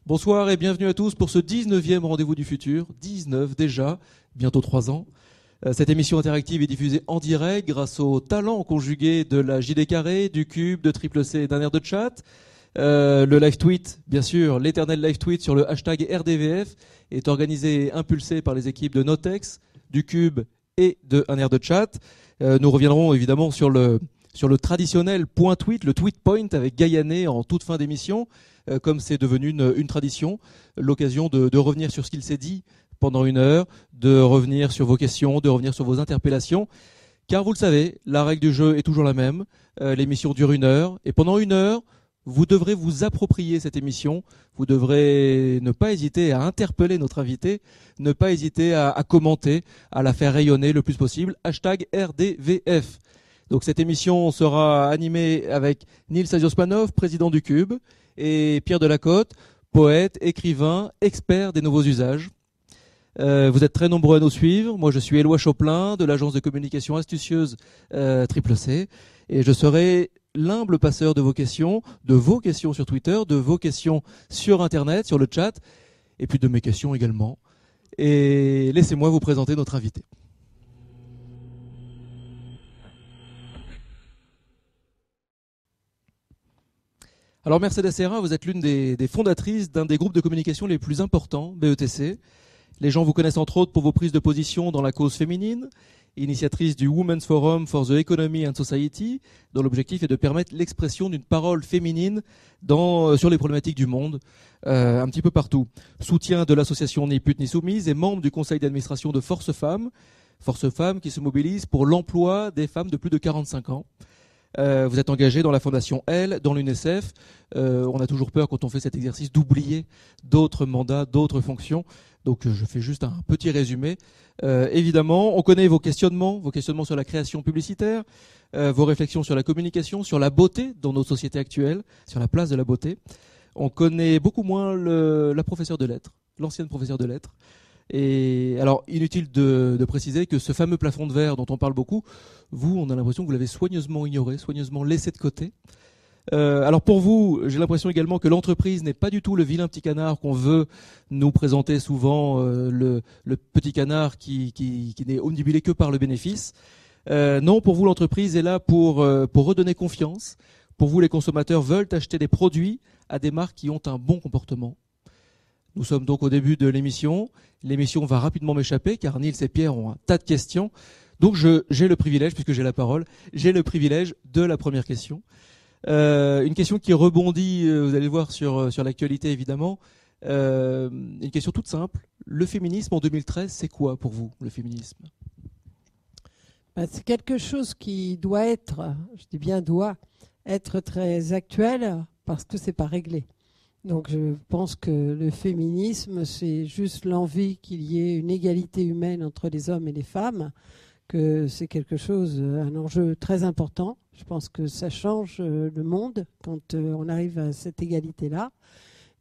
Bonsoir et bienvenue à tous pour ce 19e Rendez-vous du Futur. 19 déjà, bientôt 3 ans. Cette émission interactive est diffusée en direct grâce au talent conjugué de la JD Carré, du Cube, de Triple C et d'un air de chat. Le live tweet, bien sûr, l'éternel live tweet sur le hashtag RDVF est organisé et impulsé par les équipes de Notex, du Cube et de un air de chat. Nous reviendrons évidemment sur le traditionnel point tweet, le tweet point avec Gaillané en toute fin d'émission, comme c'est devenu une tradition, l'occasion de revenir sur ce qu'il s'est dit pendant une heure, de revenir sur vos questions, de revenir sur vos interpellations. Car vous le savez, la règle du jeu est toujours la même. L'émission dure 1 heure et pendant 1 heure, vous devrez vous approprier cette émission. Vous devrez ne pas hésiter à interpeller notre invité, ne pas hésiter à commenter, à la faire rayonner le plus possible. Hashtag RDVF. Donc cette émission sera animée avec Nils Aziosmanov, président du Cube, et Pierre Delacote, poète, écrivain, expert des nouveaux usages. Vous êtes très nombreux à nous suivre. Moi, je suis Éloi Choplin de l'agence de communication astucieuse Triple C, et je serai l'humble passeur de vos questions sur Twitter, de vos questions sur Internet, sur le chat, et puis de mes questions également. Et laissez-moi vous présenter notre invité. Alors Mercedes Serra, vous êtes l'une des fondatrices d'un des groupes de communication les plus importants, BETC. Les gens vous connaissent entre autres pour vos prises de position dans la cause féminine, initiatrice du Women's Forum for the Economy and Society, dont l'objectif est de permettre l'expression d'une parole féminine sur les problématiques du monde, un petit peu partout. Soutien de l'association Ni Pute Ni Soumise et membre du conseil d'administration de Force Femmes qui se mobilise pour l'emploi des femmes de plus de 45 ans. Vous êtes engagé dans la Fondation Elle, dans l'UNICEF. On a toujours peur quand on fait cet exercice d'oublier d'autres mandats, d'autres fonctions. Donc je fais juste un petit résumé. Évidemment, on connaît vos questionnements sur la création publicitaire, vos réflexions sur la communication, sur la beauté dans nos sociétés actuelles, sur la place de la beauté. On connaît beaucoup moins la professeure de lettres, l'ancienne professeure de lettres. Et alors, inutile de préciser que ce fameux plafond de verre dont on parle beaucoup, on a l'impression que vous l'avez soigneusement ignoré, soigneusement laissé de côté. Alors pour vous, j'ai l'impression également que l'entreprise n'est pas du tout le vilain petit canard qu'on veut nous présenter souvent, le petit canard qui n'est omnibulé que par le bénéfice. Non, pour vous, l'entreprise est là pour redonner confiance. Pour vous, les consommateurs veulent acheter des produits à des marques qui ont un bon comportement. Nous sommes donc au début de l'émission. L'émission va rapidement m'échapper car Nils et Pierre ont un tas de questions. Donc j'ai le privilège, puisque j'ai la parole, j'ai le privilège de la première question. Une question qui rebondit, vous allez voir, sur l'actualité évidemment. Une question toute simple. Le féminisme en 2013, c'est quoi pour vous, le féminisme ? C'est quelque chose qui doit être, je dis bien doit, être très actuel parce que c'est pas réglé. Donc je pense que le féminisme, c'est juste l'envie qu'il y ait une égalité humaine entre les hommes et les femmes, que c'est quelque chose, un enjeu très important. Je pense que ça change le monde quand on arrive à cette égalité-là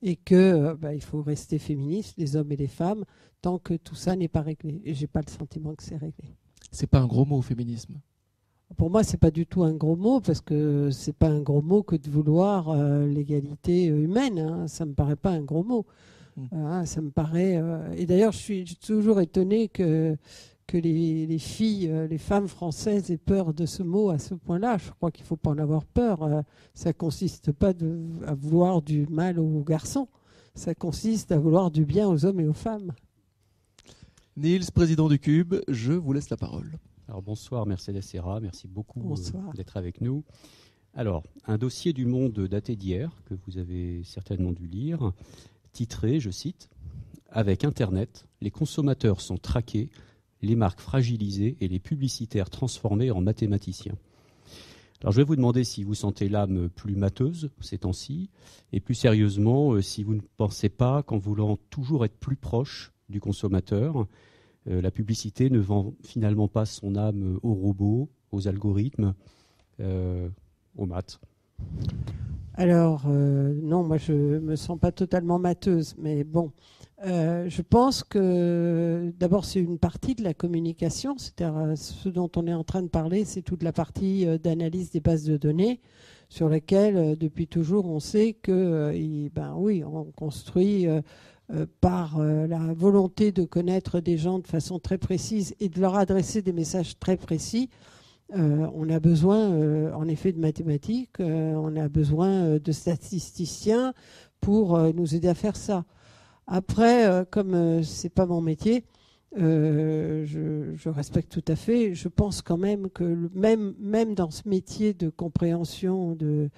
et que il faut rester féministe, les hommes et les femmes, tant que tout ça n'est pas réglé. Et j'ai pas le sentiment que c'est réglé. C'est pas un gros mot, féminisme. Pour moi, c'est pas du tout un gros mot parce que c'est pas un gros mot que de vouloir l'égalité humaine. Hein. Ça me paraît pas un gros mot. Ça me paraît. Et d'ailleurs, je suis toujours étonnée que les filles, les femmes françaises aient peur de ce mot à ce point-là. Je crois qu'il faut pas en avoir peur. Ça consiste pas à vouloir du mal aux garçons. Ça consiste à vouloir du bien aux hommes et aux femmes. Nils, président du Cube, je vous laisse la parole. Alors bonsoir Mercedes Serra, merci beaucoup Bonsoir. d'être avec nous. Alors, un dossier du Monde daté d'hier, que vous avez certainement dû lire, titré, je cite, « Avec Internet, les consommateurs sont traqués, les marques fragilisées et les publicitaires transformés en mathématiciens ». Alors je vais vous demander si vous sentez l'âme plus mateuse ces temps-ci, et plus sérieusement, si vous ne pensez pas qu'en voulant toujours être plus proche du consommateur, la publicité ne vend finalement pas son âme aux robots, aux algorithmes, aux maths. Alors, non, moi je me sens pas totalement mateuse, mais bon, je pense que d'abord c'est une partie de la communication, c'est-à-dire ce dont on est en train de parler, c'est toute la partie d'analyse des bases de données sur laquelle depuis toujours on sait que, ben oui, on construit par la volonté de connaître des gens de façon très précise et de leur adresser des messages très précis. On a besoin, en effet, de mathématiques, on a besoin de statisticiens pour nous aider à faire ça. Après, comme c'est pas mon métier, je respecte tout à fait. Je pense quand même que même dans ce métier de compréhension de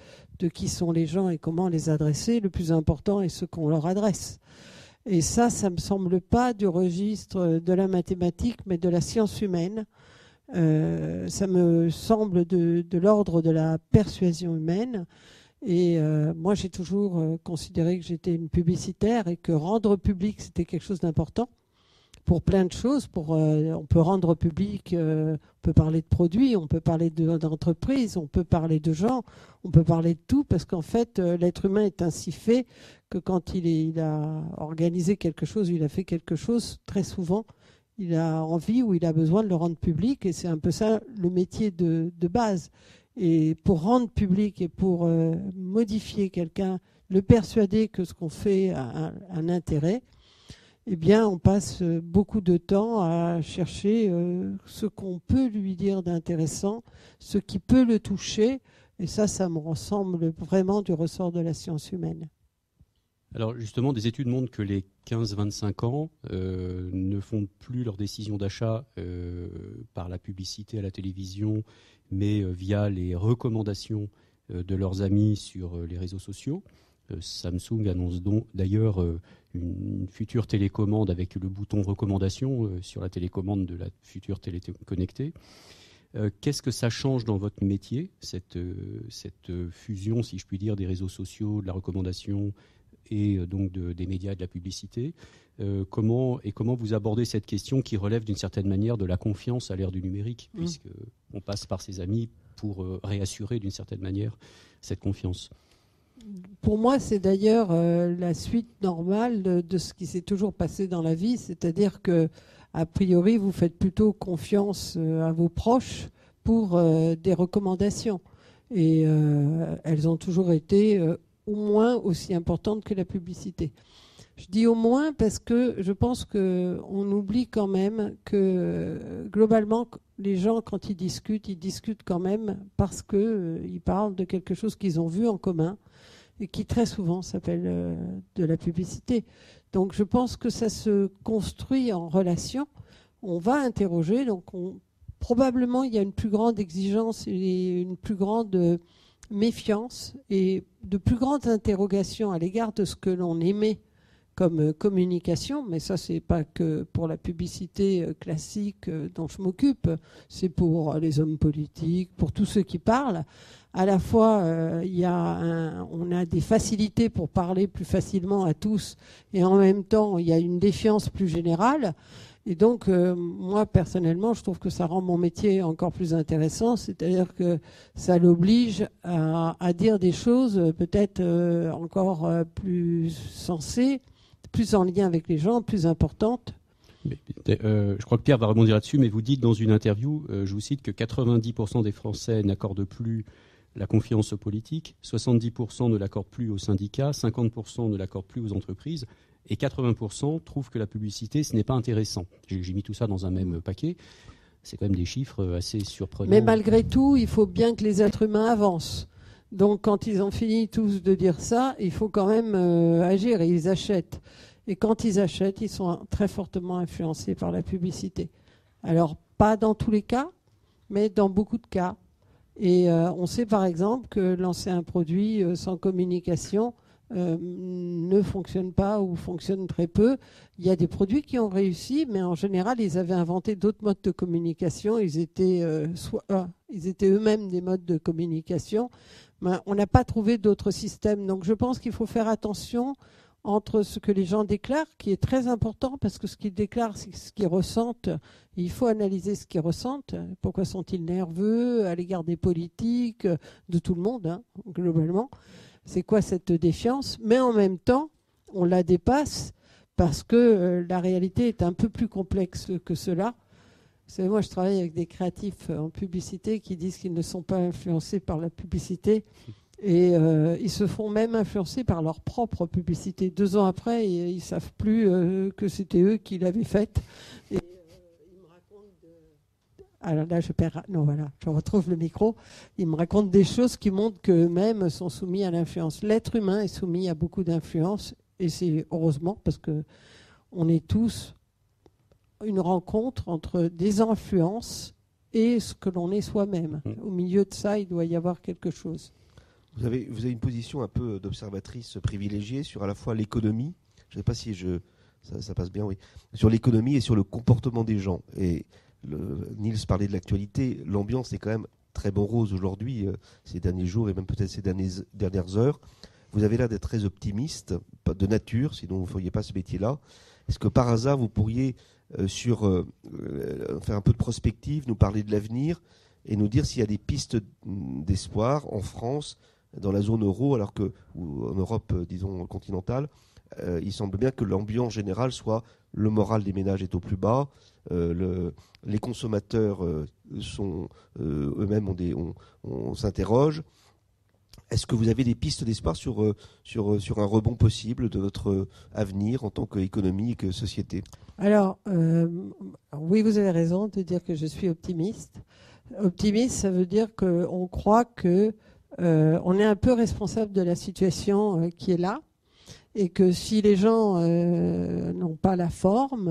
qui sont les gens et comment les adresser, le plus important est ce qu'on leur adresse. Et ça me semble pas du registre de la mathématique, mais de la science humaine. Ça me semble de l'ordre de la persuasion humaine. Et moi, j'ai toujours considéré que j'étais une publicitaire et que rendre public, c'était quelque chose d'important pour plein de choses. On peut rendre public, on peut parler de produits, on peut parler d'entreprises, on peut parler de gens, on peut parler de tout, parce qu'en fait, l'être humain est ainsi fait que quand il a organisé quelque chose, il a fait quelque chose, très souvent, il a envie ou il a besoin de le rendre public, et c'est un peu ça le métier de base. Et pour rendre public et pour modifier quelqu'un, le persuader que ce qu'on fait a un intérêt, eh bien, on passe beaucoup de temps à chercher ce qu'on peut lui dire d'intéressant, ce qui peut le toucher, et ça me ressemble vraiment du ressort de la science humaine. Alors justement, des études montrent que les 15-25 ans ne font plus leur décision d'achat par la publicité à la télévision, mais via les recommandations de leurs amis sur les réseaux sociaux. Samsung annonce donc d'ailleurs une future télécommande avec le bouton recommandation sur la télécommande de la future télé connectée. Qu'est-ce que ça change dans votre métier, cette fusion, si je puis dire, des réseaux sociaux, de la recommandation et donc des médias et de la publicité? Comment vous abordez cette question qui relève d'une certaine manière de la confiance à l'ère du numérique, puisqu'on passe par ses amis pour réassurer d'une certaine manière cette confiance? Pour moi, c'est d'ailleurs la suite normale de ce qui s'est toujours passé dans la vie, c'est-à-dire que, a priori, vous faites plutôt confiance à vos proches pour des recommandations. Et elles ont toujours été au moins aussi importantes que la publicité. Je dis au moins parce que je pense qu'on oublie quand même que globalement, les gens, quand ils discutent quand même parce qu'ils parlent de quelque chose qu'ils ont vu en commun et qui très souvent s'appelle de la publicité. Donc je pense que ça se construit en relation. On va interroger, donc probablement il y a une plus grande exigence et une plus grande méfiance et de plus grandes interrogations à l'égard de ce que l'on émet comme communication, mais ça c'est pas que pour la publicité classique dont je m'occupe, c'est pour les hommes politiques, pour tous ceux qui parlent. À la fois, on a des facilités pour parler plus facilement à tous, et en même temps, il y a une défiance plus générale. Et donc, moi, personnellement, je trouve que ça rend mon métier encore plus intéressant, c'est-à-dire que ça l'oblige à dire des choses peut-être encore plus sensées, plus en lien avec les gens, plus importantes. Je crois que Pierre va rebondir là-dessus, mais vous dites dans une interview, je vous cite, que 90% des Français n'accordent plus la confiance aux politiques, 70% ne l'accordent plus aux syndicats, 50% ne l'accordent plus aux entreprises, et 80% trouvent que la publicité, ce n'est pas intéressant. J'ai mis tout ça dans un même paquet. C'est quand même des chiffres assez surprenants. Mais malgré tout, il faut bien que les êtres humains avancent. Donc quand ils ont fini tous de dire ça, il faut quand même agir, et ils achètent. Et quand ils achètent, ils sont très fortement influencés par la publicité. Alors, pas dans tous les cas, mais dans beaucoup de cas. Et on sait par exemple que lancer un produit sans communication ne fonctionne pas ou fonctionne très peu. Il y a des produits qui ont réussi, mais en général, ils avaient inventé d'autres modes de communication. Ils étaient eux-mêmes des modes de communication. Mais on n'a pas trouvé d'autres systèmes. Donc je pense qu'il faut faire attention entre ce que les gens déclarent, qui est très important, parce que ce qu'ils déclarent, c'est ce qu'ils ressentent. Il faut analyser ce qu'ils ressentent. Pourquoi sont-ils nerveux à l'égard des politiques, de tout le monde, hein, globalement. c'est quoi cette défiance, mais en même temps, on la dépasse parce que la réalité est un peu plus complexe que cela. Vous savez, moi, je travaille avec des créatifs en publicité qui disent qu'ils ne sont pas influencés par la publicité et ils se font même influencer par leur propre publicité. 2 ans après, ils ne savent plus que c'était eux qui l'avaient faite. Et ils me racontent alors là, je retrouve le micro. Ils me racontent des choses qui montrent qu'eux-mêmes sont soumis à l'influence. L'être humain est soumis à beaucoup d'influence et c'est heureusement parce qu'on est tous une rencontre entre des influences et ce que l'on est soi-même. Au milieu de ça, il doit y avoir quelque chose. Vous avez une position un peu d'observatrice privilégiée sur à la fois l'économie, je ne sais pas si ça passe bien, oui, sur l'économie et sur le comportement des gens. Et Niels parlait de l'actualité, l'ambiance est quand même très bon rose aujourd'hui, ces derniers jours et même peut-être ces dernières heures. Vous avez l'air d'être très optimiste, de nature, sinon vous ne feriez pas ce métier-là. Est-ce que par hasard, vous pourriez faire un peu de prospective, nous parler de l'avenir et nous dire s'il y a des pistes d'espoir en France, dans la zone euro, alors que, ou en Europe, disons, continentale, il semble bien que l'ambiance générale soit le moral des ménages est au plus bas, les consommateurs sont eux-mêmes, on s'interroge. Est-ce que vous avez des pistes d'espoir sur un rebond possible de notre avenir en tant qu'économie et que société ? Alors, oui, vous avez raison de dire que je suis optimiste. Optimiste, ça veut dire qu'on croit que on est un peu responsable de la situation qui est là et que si les gens n'ont pas la forme,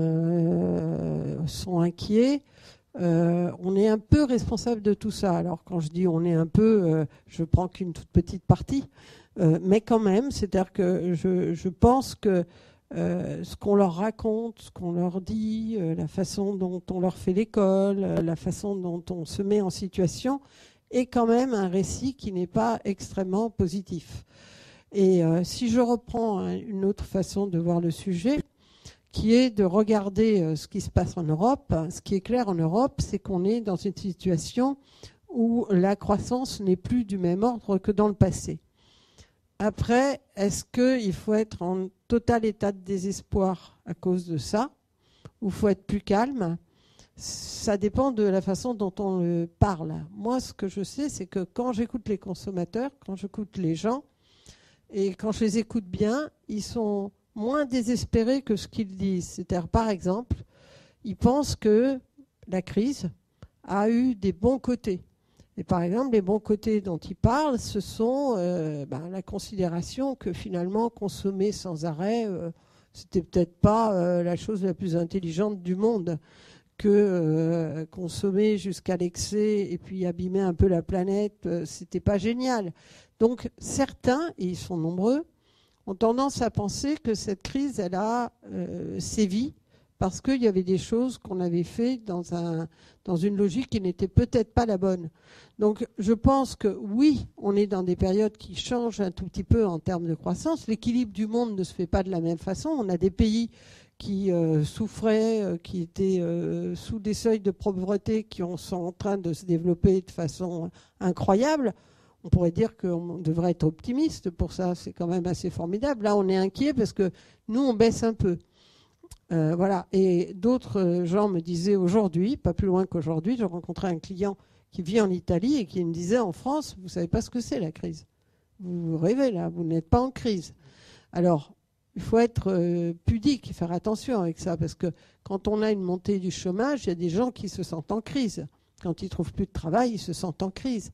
sont inquiets, on est un peu responsable de tout ça. Alors quand je dis on est un peu, je prends qu'une toute petite partie, mais quand même, c'est-à-dire que je pense que ce qu'on leur raconte, ce qu'on leur dit, la façon dont on leur fait l'école, la façon dont on se met en situation, est quand même un récit qui n'est pas extrêmement positif. Et si je reprends une autre façon de voir le sujet, qui est de regarder ce qui se passe en Europe, ce qui est clair en Europe, c'est qu'on est dans une situation où la croissance n'est plus du même ordre que dans le passé. Après, est-ce qu'il faut être en total état de désespoir à cause de ça, ou il faut être plus calme ? Ça dépend de la façon dont on parle. Moi, ce que je sais, c'est que quand j'écoute les consommateurs, quand j'écoute les gens, et quand je les écoute bien, ils sont moins désespérés que ce qu'ils disent. C'est-à-dire, par exemple, ils pensent que la crise a eu des bons côtés. Et par exemple, les bons côtés dont ils parlent, ce sont la considération que finalement, consommer sans arrêt, c'était peut-être pas la chose la plus intelligente du monde, que consommer jusqu'à l'excès et puis abîmer un peu la planète, c'était pas génial. Donc certains, et ils sont nombreux, ont tendance à penser que cette crise, elle a sévi parce qu'il y avait des choses qu'on avait fait dans une logique qui n'était peut-être pas la bonne. Donc je pense que oui, on est dans des périodes qui changent un tout petit peu en termes de croissance. L'équilibre du monde ne se fait pas de la même façon. On a des pays qui souffraient, qui étaient sous des seuils de pauvreté qui sont en train de se développer de façon incroyable. On pourrait dire qu'on devrait être optimiste pour ça, c'est quand même assez formidable. Là, on est inquiet parce que nous, on baisse un peu. Voilà. Et d'autres gens me disaient aujourd'hui, pas plus loin qu'aujourd'hui, j'ai rencontré un client qui vit en Italie et qui me disait en France, vous ne savez pas ce que c'est la crise. Vous rêvez là, vous n'êtes pas en crise. Alors, il faut être pudique et faire attention avec ça, parce que quand on a une montée du chômage, il y a des gens qui se sentent en crise. Quand ils ne trouvent plus de travail, ils se sentent en crise.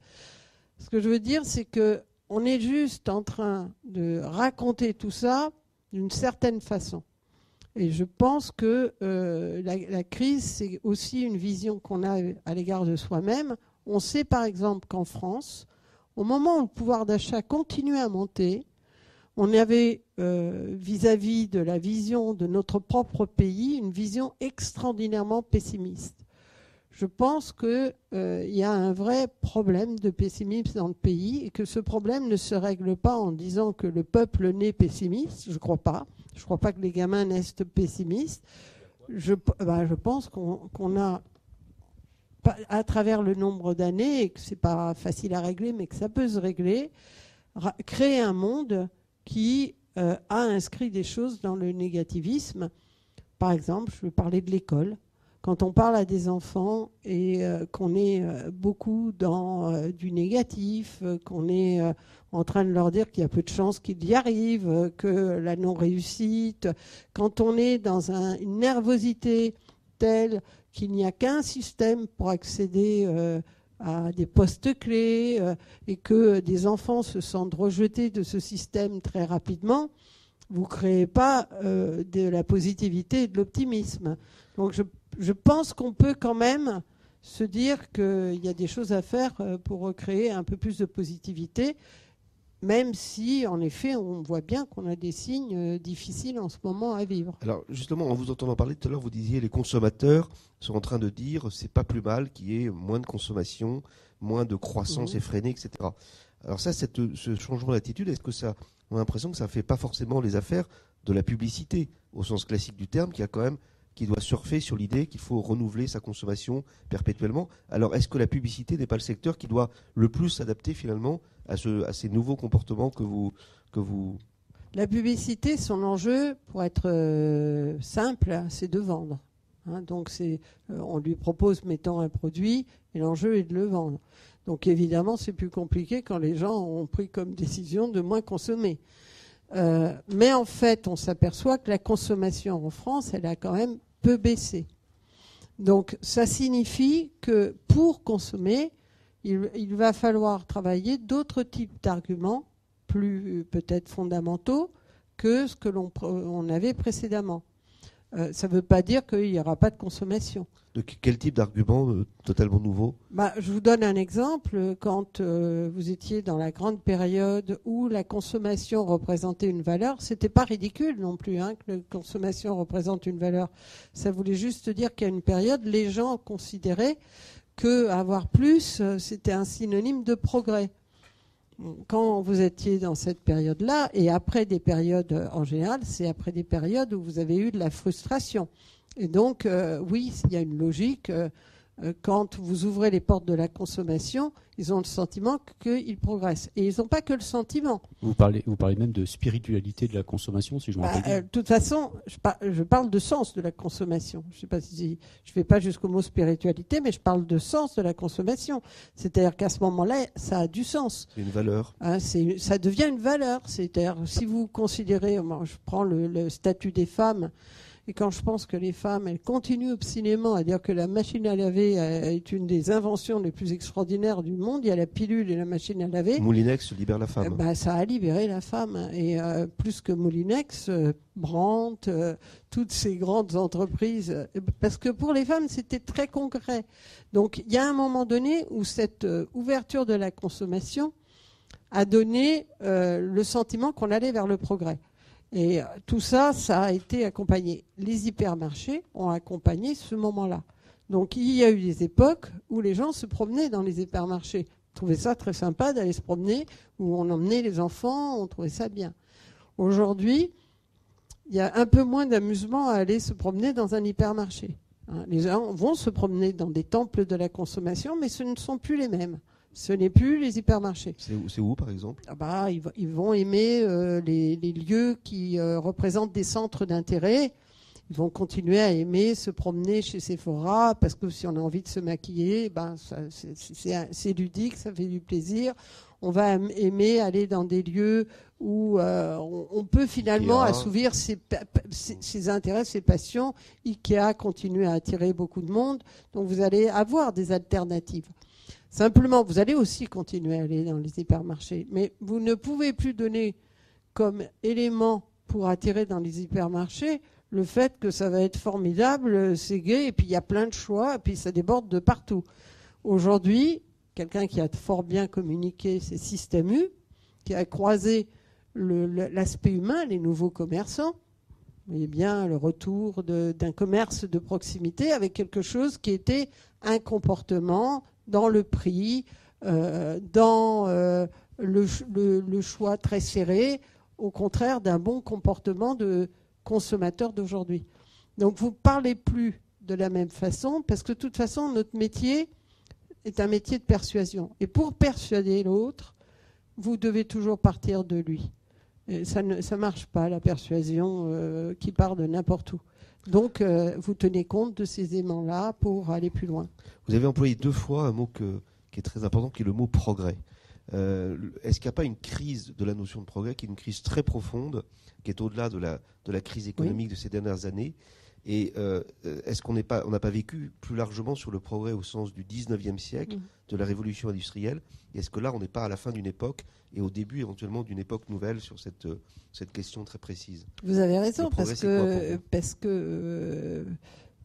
Ce que je veux dire, c'est qu'on est juste en train de raconter tout ça d'une certaine façon. Et je pense que la crise, c'est aussi une vision qu'on a à l'égard de soi-même. On sait par exemple qu'en France, au moment où le pouvoir d'achat continuait à monter, on avait vis-à-vis de la vision de notre propre pays, une vision extraordinairement pessimiste. Je pense qu'il y a un vrai problème de pessimisme dans le pays et que ce problème ne se règle pas en disant que le peuple naît pessimiste. Je ne crois pas. Je ne crois pas que les gamins naissent pessimistes. Je pense qu'on a, à travers le nombre d'années, et que ce n'est pas facile à régler, mais que ça peut se régler, créer un monde qui a inscrit des choses dans le négativisme. Par exemple, je veux parler de l'école. Quand on parle à des enfants et qu'on est beaucoup dans du négatif, qu'on est en train de leur dire qu'il y a peu de chances qu'ils y arrivent, que la non-réussite, quand on est dans une nervosité telle qu'il n'y a qu'un système pour accéder à des postes clés et que des enfants se sentent rejetés de ce système très rapidement, vous ne créez pas de la positivité et de l'optimisme. Donc je pense qu'on peut quand même se dire qu'il y a des choses à faire pour recréer un peu plus de positivité, même si, en effet, on voit bien qu'on a des signes difficiles en ce moment à vivre. Alors, justement, en vous entendant parler tout à l'heure, vous disiez les consommateurs sont en train de dire c'est pas plus mal qu'il y ait moins de consommation, moins de croissance effrénée, etc. Alors ça, ce changement d'attitude, est-ce que ça, on a l'impression que ça ne fait pas forcément les affaires de la publicité, au sens classique du terme, qui doit surfer sur l'idée qu'il faut renouveler sa consommation perpétuellement. Alors, est-ce que la publicité n'est pas le secteur qui doit le plus s'adapter finalement à ces nouveaux comportements que vous... La publicité, son enjeu, pour être simple, c'est de vendre. Donc, on lui propose, mettons, un produit, et l'enjeu est de le vendre. Donc, évidemment, c'est plus compliqué quand les gens ont pris comme décision de moins consommer. Mais en fait, on s'aperçoit que la consommation en France, elle a quand même peu baissé. Donc, ça signifie que pour consommer, il va falloir travailler d'autres types d'arguments, plus peut-être fondamentaux, que ce que l'on avait précédemment. Ça ne veut pas dire qu'il n'y aura pas de consommation. De quel type d'argument totalement nouveau ? Je vous donne un exemple. Quand vous étiez dans la grande période où la consommation représentait une valeur, ce n'était pas ridicule non plus que la consommation représente une valeur. Ça voulait juste dire qu'à une période, les gens considéraient qu'avoir plus, c'était un synonyme de progrès. Quand vous étiez dans cette période-là, et après des périodes, en général, c'est après des périodes où vous avez eu de la frustration. Et donc, oui, il y a une logique. Quand vous ouvrez les portes de la consommation, ils ont le sentiment qu'ils progressent. Et ils n'ont pas que le sentiment. Vous parlez même de spiritualité de la consommation, si je me rappelle bien. De toute façon, je parle de sens de la consommation. Je sais pas si je ne vais pas jusqu'au mot spiritualité, mais je parle de sens de la consommation. C'est-à-dire qu'à ce moment-là, ça a du sens. C'est une valeur. Ça devient une valeur. C'est-à-dire, si vous considérez, moi, je prends le statut des femmes, et quand je pense que les femmes, elles continuent obstinément à dire que la machine à laver est une des inventions les plus extraordinaires du monde, il y a la pilule et la machine à laver. Moulinex libère la femme. Ça a libéré la femme. Et plus que Moulinex, Brandt, toutes ces grandes entreprises. Parce que pour les femmes, c'était très concret. Donc il y a un moment donné où cette ouverture de la consommation a donné le sentiment qu'on allait vers le progrès. Et tout ça, ça a été accompagné. Les hypermarchés ont accompagné ce moment-là. Donc il y a eu des époques où les gens se promenaient dans les hypermarchés. On trouvait ça très sympa d'aller se promener, où on emmenait les enfants, on trouvait ça bien. Aujourd'hui, il y a un peu moins d'amusement à aller se promener dans un hypermarché. Les gens vont se promener dans des temples de la consommation, mais ce ne sont plus les mêmes. Ce n'est plus les hypermarchés. C'est où, par exemple ? Ils vont aimer les lieux qui représentent des centres d'intérêt. Ils vont continuer à aimer se promener chez Sephora parce que si on a envie de se maquiller, c'est ludique, ça fait du plaisir. On va aimer aller dans des lieux où on peut finalement assouvir ses intérêts, ses passions. Ikea continue à attirer beaucoup de monde. Donc vous allez avoir des alternatives. Simplement, vous allez aussi continuer à aller dans les hypermarchés, mais vous ne pouvez plus donner comme élément pour attirer dans les hypermarchés le fait que ça va être formidable, c'est gai, et puis il y a plein de choix, et puis ça déborde de partout. Aujourd'hui, quelqu'un qui a fort bien communiqué, c'est Système U, qui a croisé l'aspect humain, les nouveaux commerçants. Vous voyez bien le retour d'un commerce de proximité avec quelque chose qui était un comportement dans le prix, dans le choix très serré, au contraire d'un bon comportement de consommateur d'aujourd'hui. Donc vous ne parlez plus de la même façon, parce que de toute façon, notre métier est un métier de persuasion. Et pour persuader l'autre, vous devez toujours partir de lui. Et ça ne marche pas, la persuasion qui part de n'importe où. Donc, vous tenez compte de ces éléments-là pour aller plus loin. Vous avez employé 2 fois un mot qui est très important, qui est le mot progrès. Est-ce qu'il n'y a pas une crise de la notion de progrès, qui est une crise très profonde, qui est au-delà de la crise économique de ces dernières années? Et est-ce qu'on n'a pas vécu plus largement sur le progrès au sens du 19e siècle, de la révolution industrielle? Et est-ce que là, on n'est pas à la fin d'une époque et au début éventuellement d'une époque nouvelle sur cette question très précise? Vous avez raison, parce que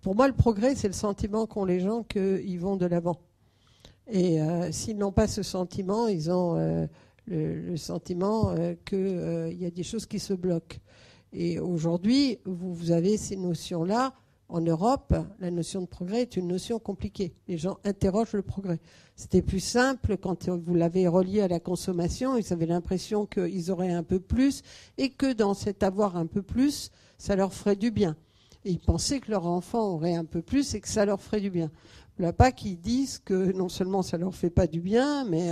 pour moi, le progrès, c'est le sentiment qu'ont les gens qu'ils vont de l'avant. Et s'ils n'ont pas ce sentiment, ils ont le sentiment qu'il y a des choses qui se bloquent. Et aujourd'hui, vous avez ces notions-là. En Europe, la notion de progrès est une notion compliquée. Les gens interrogent le progrès. C'était plus simple quand vous l'avez relié à la consommation. Ils avaient l'impression qu'ils auraient un peu plus et que dans cet avoir un peu plus, ça leur ferait du bien. Et ils pensaient que leur enfant aurait un peu plus et que ça leur ferait du bien. Là, pas qu'ils disent que non seulement ça leur fait pas du bien, mais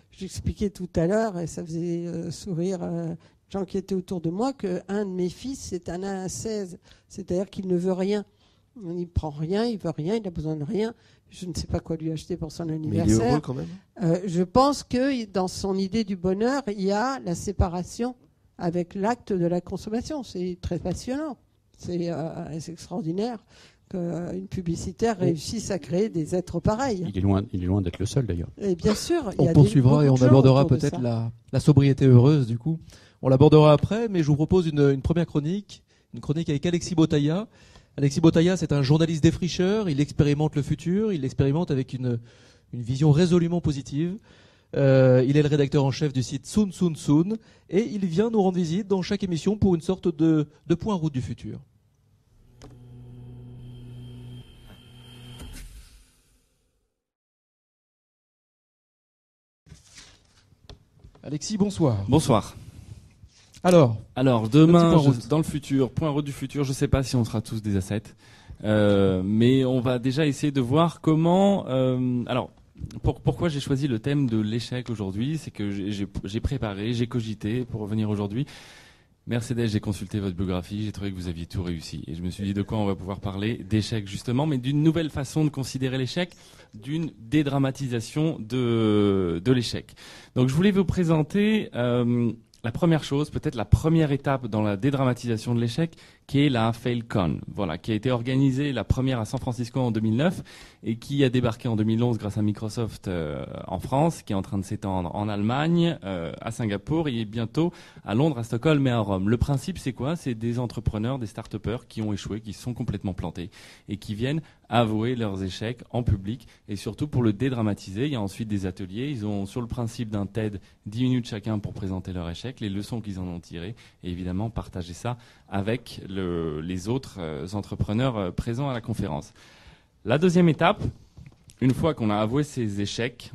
j'expliquais tout à l'heure, et ça faisait sourire gens qui étaient autour de moi, qu'un de mes fils, c'est un 1 à 16. C'est-à-dire qu'il ne veut rien. Il ne prend rien, il veut rien, il a besoin de rien. Je ne sais pas quoi lui acheter pour son anniversaire. Mais il est heureux quand même. Je pense que dans son idée du bonheur, il y a la séparation avec l'acte de la consommation. C'est très passionnant. C'est extraordinaire qu'une publicitaire réussisse à créer des êtres pareils. Il est loin d'être le seul d'ailleurs. Et bien sûr, on poursuivra et on abordera peut-être la sobriété heureuse du coup. On l'abordera après, mais je vous propose une première chronique, une chronique avec Alexis Botaïa. Alexis Botaïa, c'est un journaliste défricheur, il expérimente le futur, il l'expérimente avec une vision résolument positive. Il est le rédacteur en chef du site Soon Soon Soon, et il vient nous rendre visite dans chaque émission pour une sorte de point route du futur. Alexis, bonsoir. Bonsoir. Alors demain, dans le futur, point route du futur, je ne sais pas si on sera tous des ascètes, mais on va déjà essayer de voir comment... pourquoi j'ai choisi le thème de l'échec aujourd'hui, c'est que j'ai préparé, j'ai cogité pour revenir aujourd'hui. Mercedes, j'ai consulté votre biographie, j'ai trouvé que vous aviez tout réussi. Et je me suis dit de quoi on va pouvoir parler, d'échec justement, mais d'une nouvelle façon de considérer l'échec, d'une dédramatisation de l'échec. Donc je voulais vous présenter la première chose, peut-être la première étape dans la dédramatisation de l'échec, qui est la FailCon, voilà, qui a été organisée la première à San Francisco en 2009 et qui a débarqué en 2011 grâce à Microsoft en France, qui est en train de s'étendre en Allemagne, à Singapour et bientôt à Londres, à Stockholm et à Rome. Le principe, c'est quoi? C'est des entrepreneurs, des start-upers qui ont échoué, qui se sont complètement plantés et qui viennent avouer leurs échecs en public et surtout pour le dédramatiser. Il y a ensuite des ateliers. Ils ont sur le principe d'un TED 10 minutes chacun pour présenter leur échec, les leçons qu'ils en ont tirées et évidemment partager ça avec les autres entrepreneurs présents à la conférence. La deuxième étape, une fois qu'on a avoué ses échecs,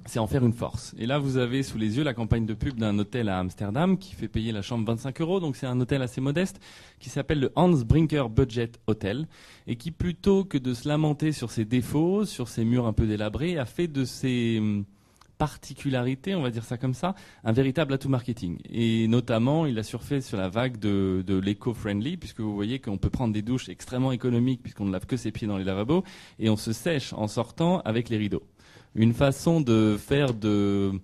c'est en faire une force. Et là, vous avez sous les yeux la campagne de pub d'un hôtel à Amsterdam qui fait payer la chambre 25 €. Donc c'est un hôtel assez modeste qui s'appelle le Hans Brinker Budget Hotel et qui, plutôt que de se lamenter sur ses défauts, sur ses murs un peu délabrés, a fait de ses particularité, on va dire ça comme ça, un véritable atout marketing. Et notamment, il a surfé sur la vague de l'éco-friendly, puisque vous voyez qu'on peut prendre des douches extrêmement économiques, puisqu'on ne lave que ses pieds dans les lavabos, et on se sèche en sortant avec les rideaux. Une façon de faire de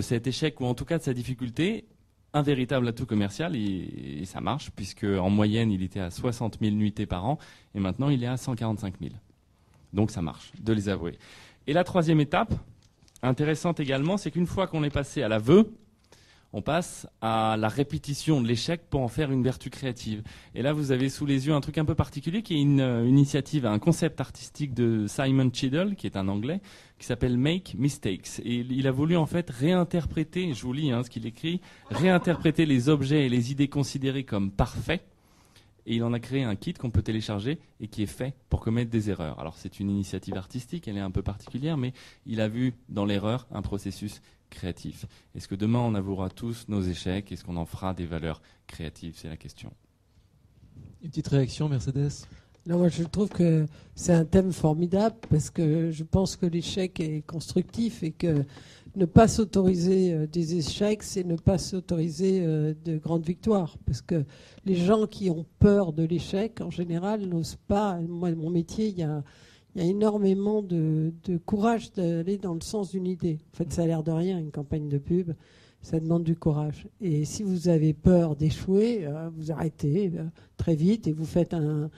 cet échec, ou en tout cas de sa difficulté, un véritable atout commercial, et ça marche, puisque en moyenne, il était à 60 000 nuitées par an, et maintenant, il est à 145 000. Donc ça marche, de les avouer. Et la troisième étape, intéressante également, c'est qu'une fois qu'on est passé à l'aveu, on passe à la répétition de l'échec pour en faire une vertu créative. Et là, vous avez sous les yeux un truc un peu particulier qui est une initiative, un concept artistique de Simon Cheadle, qui est un Anglais, qui s'appelle Make Mistakes. Et il a voulu en fait réinterpréter, je vous lis ce qu'il écrit, réinterpréter les objets et les idées considérées comme parfaits. Et il en a créé un kit qu'on peut télécharger et qui est fait pour commettre des erreurs. Alors c'est une initiative artistique, elle est un peu particulière, mais il a vu dans l'erreur un processus créatif. Est-ce que demain on avouera tous nos échecs? Est-ce qu'on en fera des valeurs créatives? C'est la question. Une petite réaction, Mercedes? Non, moi je trouve que c'est un thème formidable parce que je pense que l'échec est constructif et que ne pas s'autoriser des échecs, c'est ne pas s'autoriser de grandes victoires. Parce que les gens qui ont peur de l'échec, en général, n'osent pas. Moi, mon métier, il y a énormément de courage d'aller dans le sens d'une idée. En fait, ça a l'air de rien, une campagne de pub. Ça demande du courage. Et si vous avez peur d'échouer, vous arrêtez très vite et vous faites un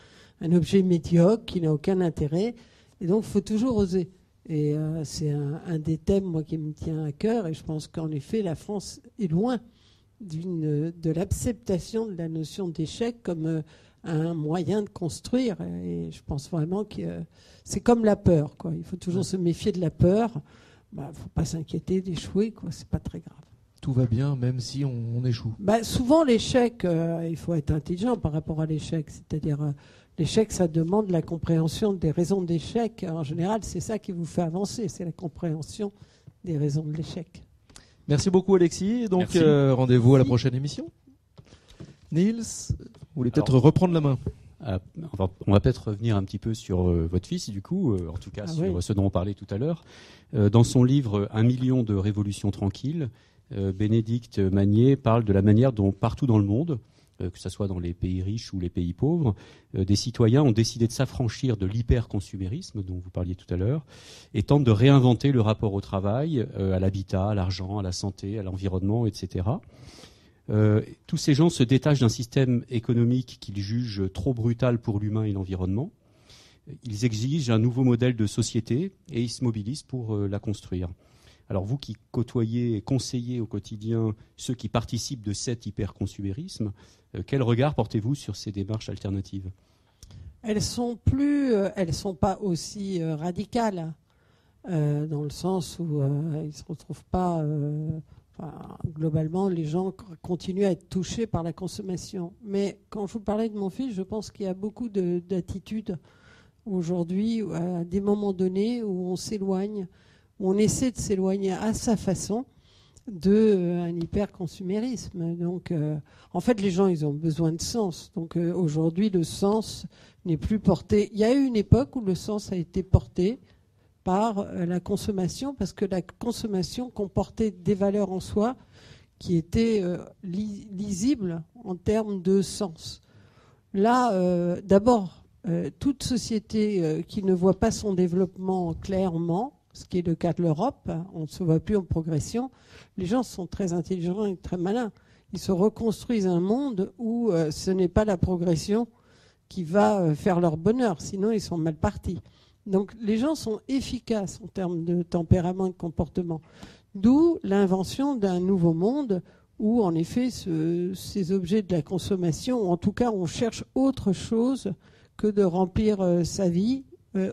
objet médiocre qui n'a aucun intérêt. Et donc, il faut toujours oser. Et c'est un des thèmes, moi, qui me tient à cœur. Et je pense qu'en effet, la France est loin de l'acceptation de la notion d'échec comme un moyen de construire. Et je pense vraiment que c'est comme la peur, quoi. Il faut toujours se méfier de la peur. Il ne faut pas s'inquiéter d'échouer, quoi. C'est pas très grave. Tout va bien, même si on échoue. Souvent, l'échec, il faut être intelligent par rapport à l'échec. C'est-à-dire, l'échec, ça demande la compréhension des raisons d'échec. En général, c'est ça qui vous fait avancer. C'est la compréhension des raisons de l'échec. Merci beaucoup, Alexis. Donc, rendez-vous à la prochaine émission. Niels, vous voulez peut-être reprendre la main? On va peut-être revenir un petit peu sur votre fils, du coup, en tout cas sur ce dont on parlait tout à l'heure. Dans son livre « 1 million de révolutions tranquilles », Bénédicte Magnier parle de la manière dont partout dans le monde, que ce soit dans les pays riches ou les pays pauvres, des citoyens ont décidé de s'affranchir de l'hyperconsumérisme dont vous parliez tout à l'heure et tentent de réinventer le rapport au travail, à l'habitat, à l'argent, à la santé, à l'environnement, etc. Tous ces gens se détachent d'un système économique qu'ils jugent trop brutal pour l'humain et l'environnement. Ils exigent un nouveau modèle de société et ils se mobilisent pour la construire. Alors vous qui côtoyez et conseillez au quotidien ceux qui participent de cet hyperconsumérisme, quel regard portez-vous sur ces démarches alternatives? Elles sont pas aussi radicales, dans le sens où ils se retrouvent pas. Globalement, les gens continuent à être touchés par la consommation. Mais quand je vous parlais de mon fils, je pense qu'il y a beaucoup d'attitudes aujourd'hui, à des moments donnés, où on s'éloigne, où on essaie de s'éloigner à sa façon d'un hyperconsumérisme. Donc, en fait, les gens, ils ont besoin de sens. Donc, aujourd'hui, le sens n'est plus porté. Il y a eu une époque où le sens a été porté par la consommation, parce que la consommation comportait des valeurs en soi qui étaient lisibles en termes de sens. Là, d'abord, toute société qui ne voit pas son développement clairement, ce qui est le cas de l'Europe, on ne se voit plus en progression, les gens sont très intelligents et très malins. Ils se reconstruisent un monde où ce n'est pas la progression qui va faire leur bonheur, sinon ils sont mal partis. Donc les gens sont efficaces en termes de tempérament et de comportement. D'où l'invention d'un nouveau monde où, en effet, ces objets de la consommation, ou en tout cas, on cherche autre chose que de remplir sa vie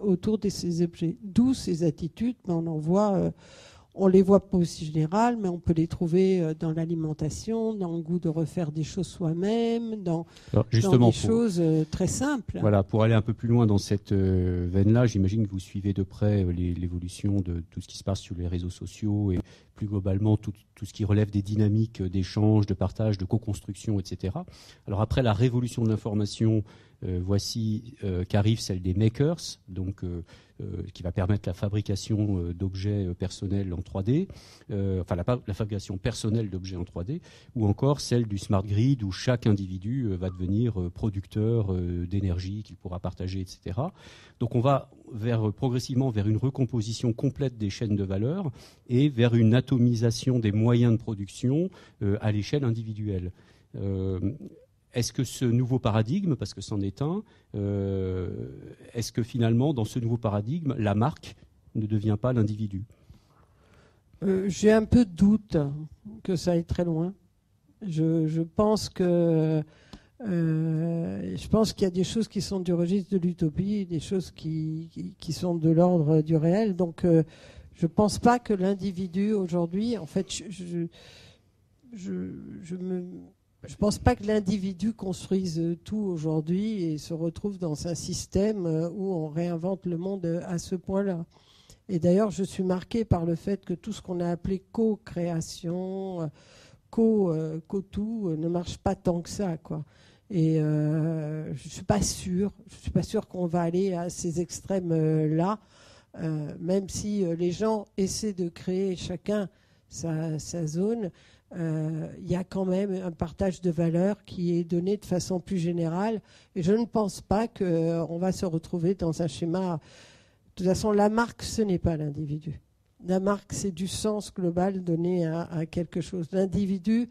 autour de ces objets. D'où ces attitudes, on les voit pas aussi générales, mais on peut les trouver dans l'alimentation, dans le goût de refaire des choses soi-même, dans des choses très simples. Voilà, pour aller un peu plus loin dans cette veine-là, j'imagine que vous suivez de près l'évolution de tout ce qui se passe sur les réseaux sociaux et plus globalement tout ce qui relève des dynamiques d'échange, de partage, de co-construction, etc. Alors après la révolution de l'information, voici qu'arrive celle des makers, donc qui va permettre la fabrication d'objets personnels en 3D, la fabrication personnelle d'objets en 3D, ou encore celle du smart grid où chaque individu va devenir producteur d'énergie qu'il pourra partager, etc. Donc on va progressivement vers une recomposition complète des chaînes de valeur et vers une atomisation des moyens de production à l'échelle individuelle. Est-ce que ce nouveau paradigme, parce que c'en est un, est-ce que finalement, dans ce nouveau paradigme, la marque ne devient pas l'individu? J'ai un peu de doute que ça aille très loin. Je pense qu'il y a des choses qui sont du registre de l'utopie, des choses qui sont de l'ordre du réel. Donc, je ne pense pas que l'individu aujourd'hui, en fait, je ne pense pas que l'individu construise tout aujourd'hui et se retrouve dans un système où on réinvente le monde à ce point-là. Et d'ailleurs, je suis marquée par le fait que tout ce qu'on a appelé co-création, co-tout ne marche pas tant que ça, quoi. Et je ne suis pas sûre qu'on va aller à ces extrêmes-là, même si les gens essaient de créer chacun sa zone. Il y a quand même un partage de valeurs qui est donné de façon plus générale. Et je ne pense pas qu'on va se retrouver dans un schéma. De toute façon, la marque, ce n'est pas l'individu. La marque, c'est du sens global donné à quelque chose. L'individu,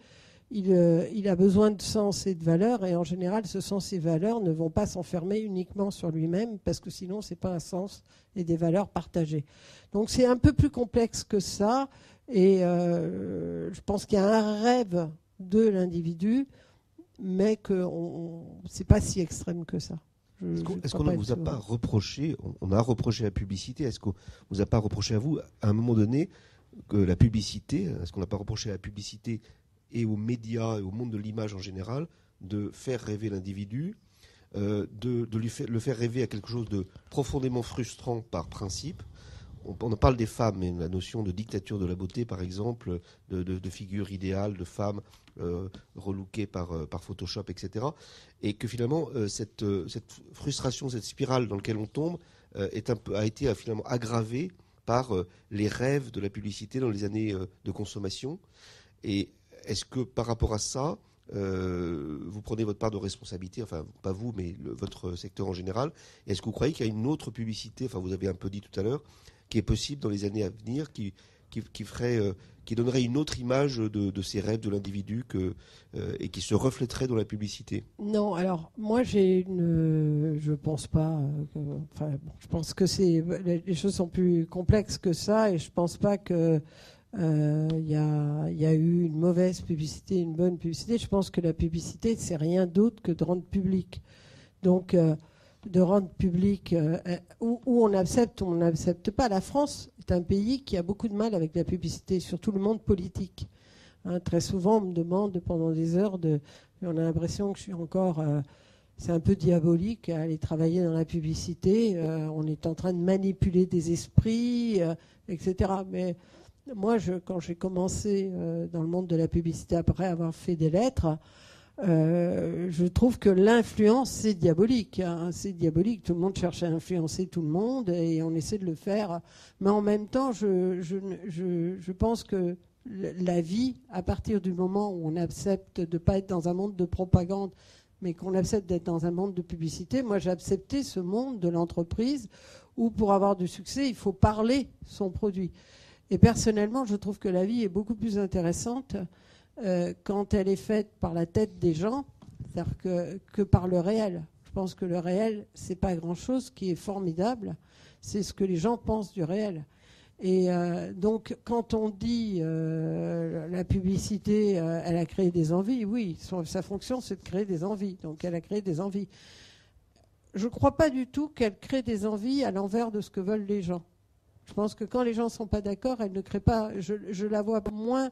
il a besoin de sens et de valeurs, et en général, ce sens et valeurs ne vont pas s'enfermer uniquement sur lui-même, parce que sinon, ce n'est pas un sens et des valeurs partagées. Donc, c'est un peu plus complexe que ça, et je pense qu'il y a un rêve de l'individu, mais que ce n'est pas si extrême que ça. Est-ce qu'on ne vous a pas reproché, on a reproché la publicité, est-ce qu'on ne vous a pas reproché à vous, à un moment donné, que la publicité, est-ce qu'on n'a pas reproché à la publicité et aux médias et au monde de l'image en général de faire rêver l'individu, de le faire rêver à quelque chose de profondément frustrant par principe? On en parle des femmes, mais la notion de dictature de la beauté, par exemple, de figure idéale, de femmes relookées par Photoshop, etc. Et que finalement, cette frustration, cette spirale dans laquelle on tombe, a été finalement aggravée par les rêves de la publicité dans les années de consommation. Et est-ce que par rapport à ça, vous prenez votre part de responsabilité, enfin pas vous, mais votre secteur en général? Est-ce que vous croyez qu'il y a une autre publicité, enfin vous avez un peu dit tout à l'heure, qui est possible dans les années à venir, qui donnerait une autre image de ces rêves de l'individu et qui se reflèterait dans la publicité? Non, alors moi je pense pas. Je pense que les choses sont plus complexes que ça, et je pense pas que il y a eu une mauvaise publicité, une bonne publicité. Je pense que la publicité, c'est rien d'autre que de rendre public. Donc, de rendre public où on accepte ou on n'accepte pas. La France est un pays qui a beaucoup de mal avec la publicité, surtout le monde politique. Très souvent, on me demande pendant des heures, on a l'impression que je suis encore... c'est un peu diabolique à aller travailler dans la publicité. On est en train de manipuler des esprits, etc. Mais... moi, quand j'ai commencé dans le monde de la publicité après avoir fait des lettres, je trouve que l'influence, c'est diabolique. C'est diabolique. Tout le monde cherche à influencer tout le monde et on essaie de le faire. Mais en même temps, je pense que la vie, à partir du moment où on accepte de ne pas être dans un monde de propagande, mais qu'on accepte d'être dans un monde de publicité, moi j'ai accepté ce monde de l'entreprise où pour avoir du succès, il faut parler son produit. Et personnellement, je trouve que la vie est beaucoup plus intéressante quand elle est faite par la tête des gens, c'est-à-dire que par le réel. Je pense que le réel, c'est pas grand-chose. Ce qui est formidable, c'est ce que les gens pensent du réel. Et donc, quand on dit la publicité, elle a créé des envies, oui, sa fonction, c'est de créer des envies. Donc, elle a créé des envies. Je ne crois pas du tout qu'elle crée des envies à l'envers de ce que veulent les gens. Je pense que quand les gens ne sont pas d'accord, elle ne crée pas. Je la vois moins,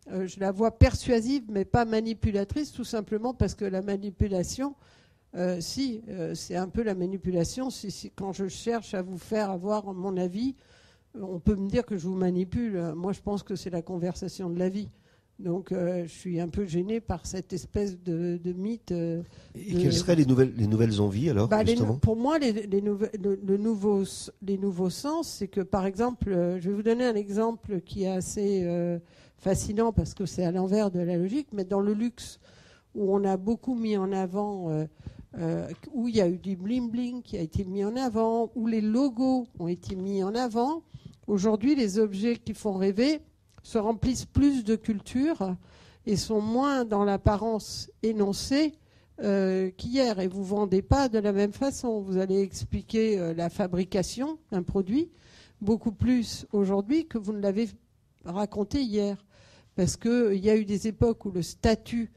je la vois persuasive, mais pas manipulatrice, tout simplement parce que la manipulation, c'est un peu la manipulation. Quand je cherche à vous faire avoir mon avis, on peut me dire que je vous manipule. Moi, je pense que c'est la conversation de la vie. Donc, je suis un peu gênée par cette espèce de mythe. Et quelles seraient les nouvelles envies, alors, justement ? Pour moi, les nouveaux sens, c'est que, par exemple, je vais vous donner un exemple qui est assez fascinant parce que c'est à l'envers de la logique, mais dans le luxe, où on a beaucoup mis en avant, où il y a eu du bling-bling qui a été mis en avant, où les logos ont été mis en avant, aujourd'hui, les objets qui font rêver se remplissent plus de culture et sont moins dans l'apparence énoncée qu'hier. Et vous ne vendez pas de la même façon. Vous allez expliquer la fabrication d'un produit beaucoup plus aujourd'hui que vous ne l'avez raconté hier. Parce qu'il y a eu des époques où le statut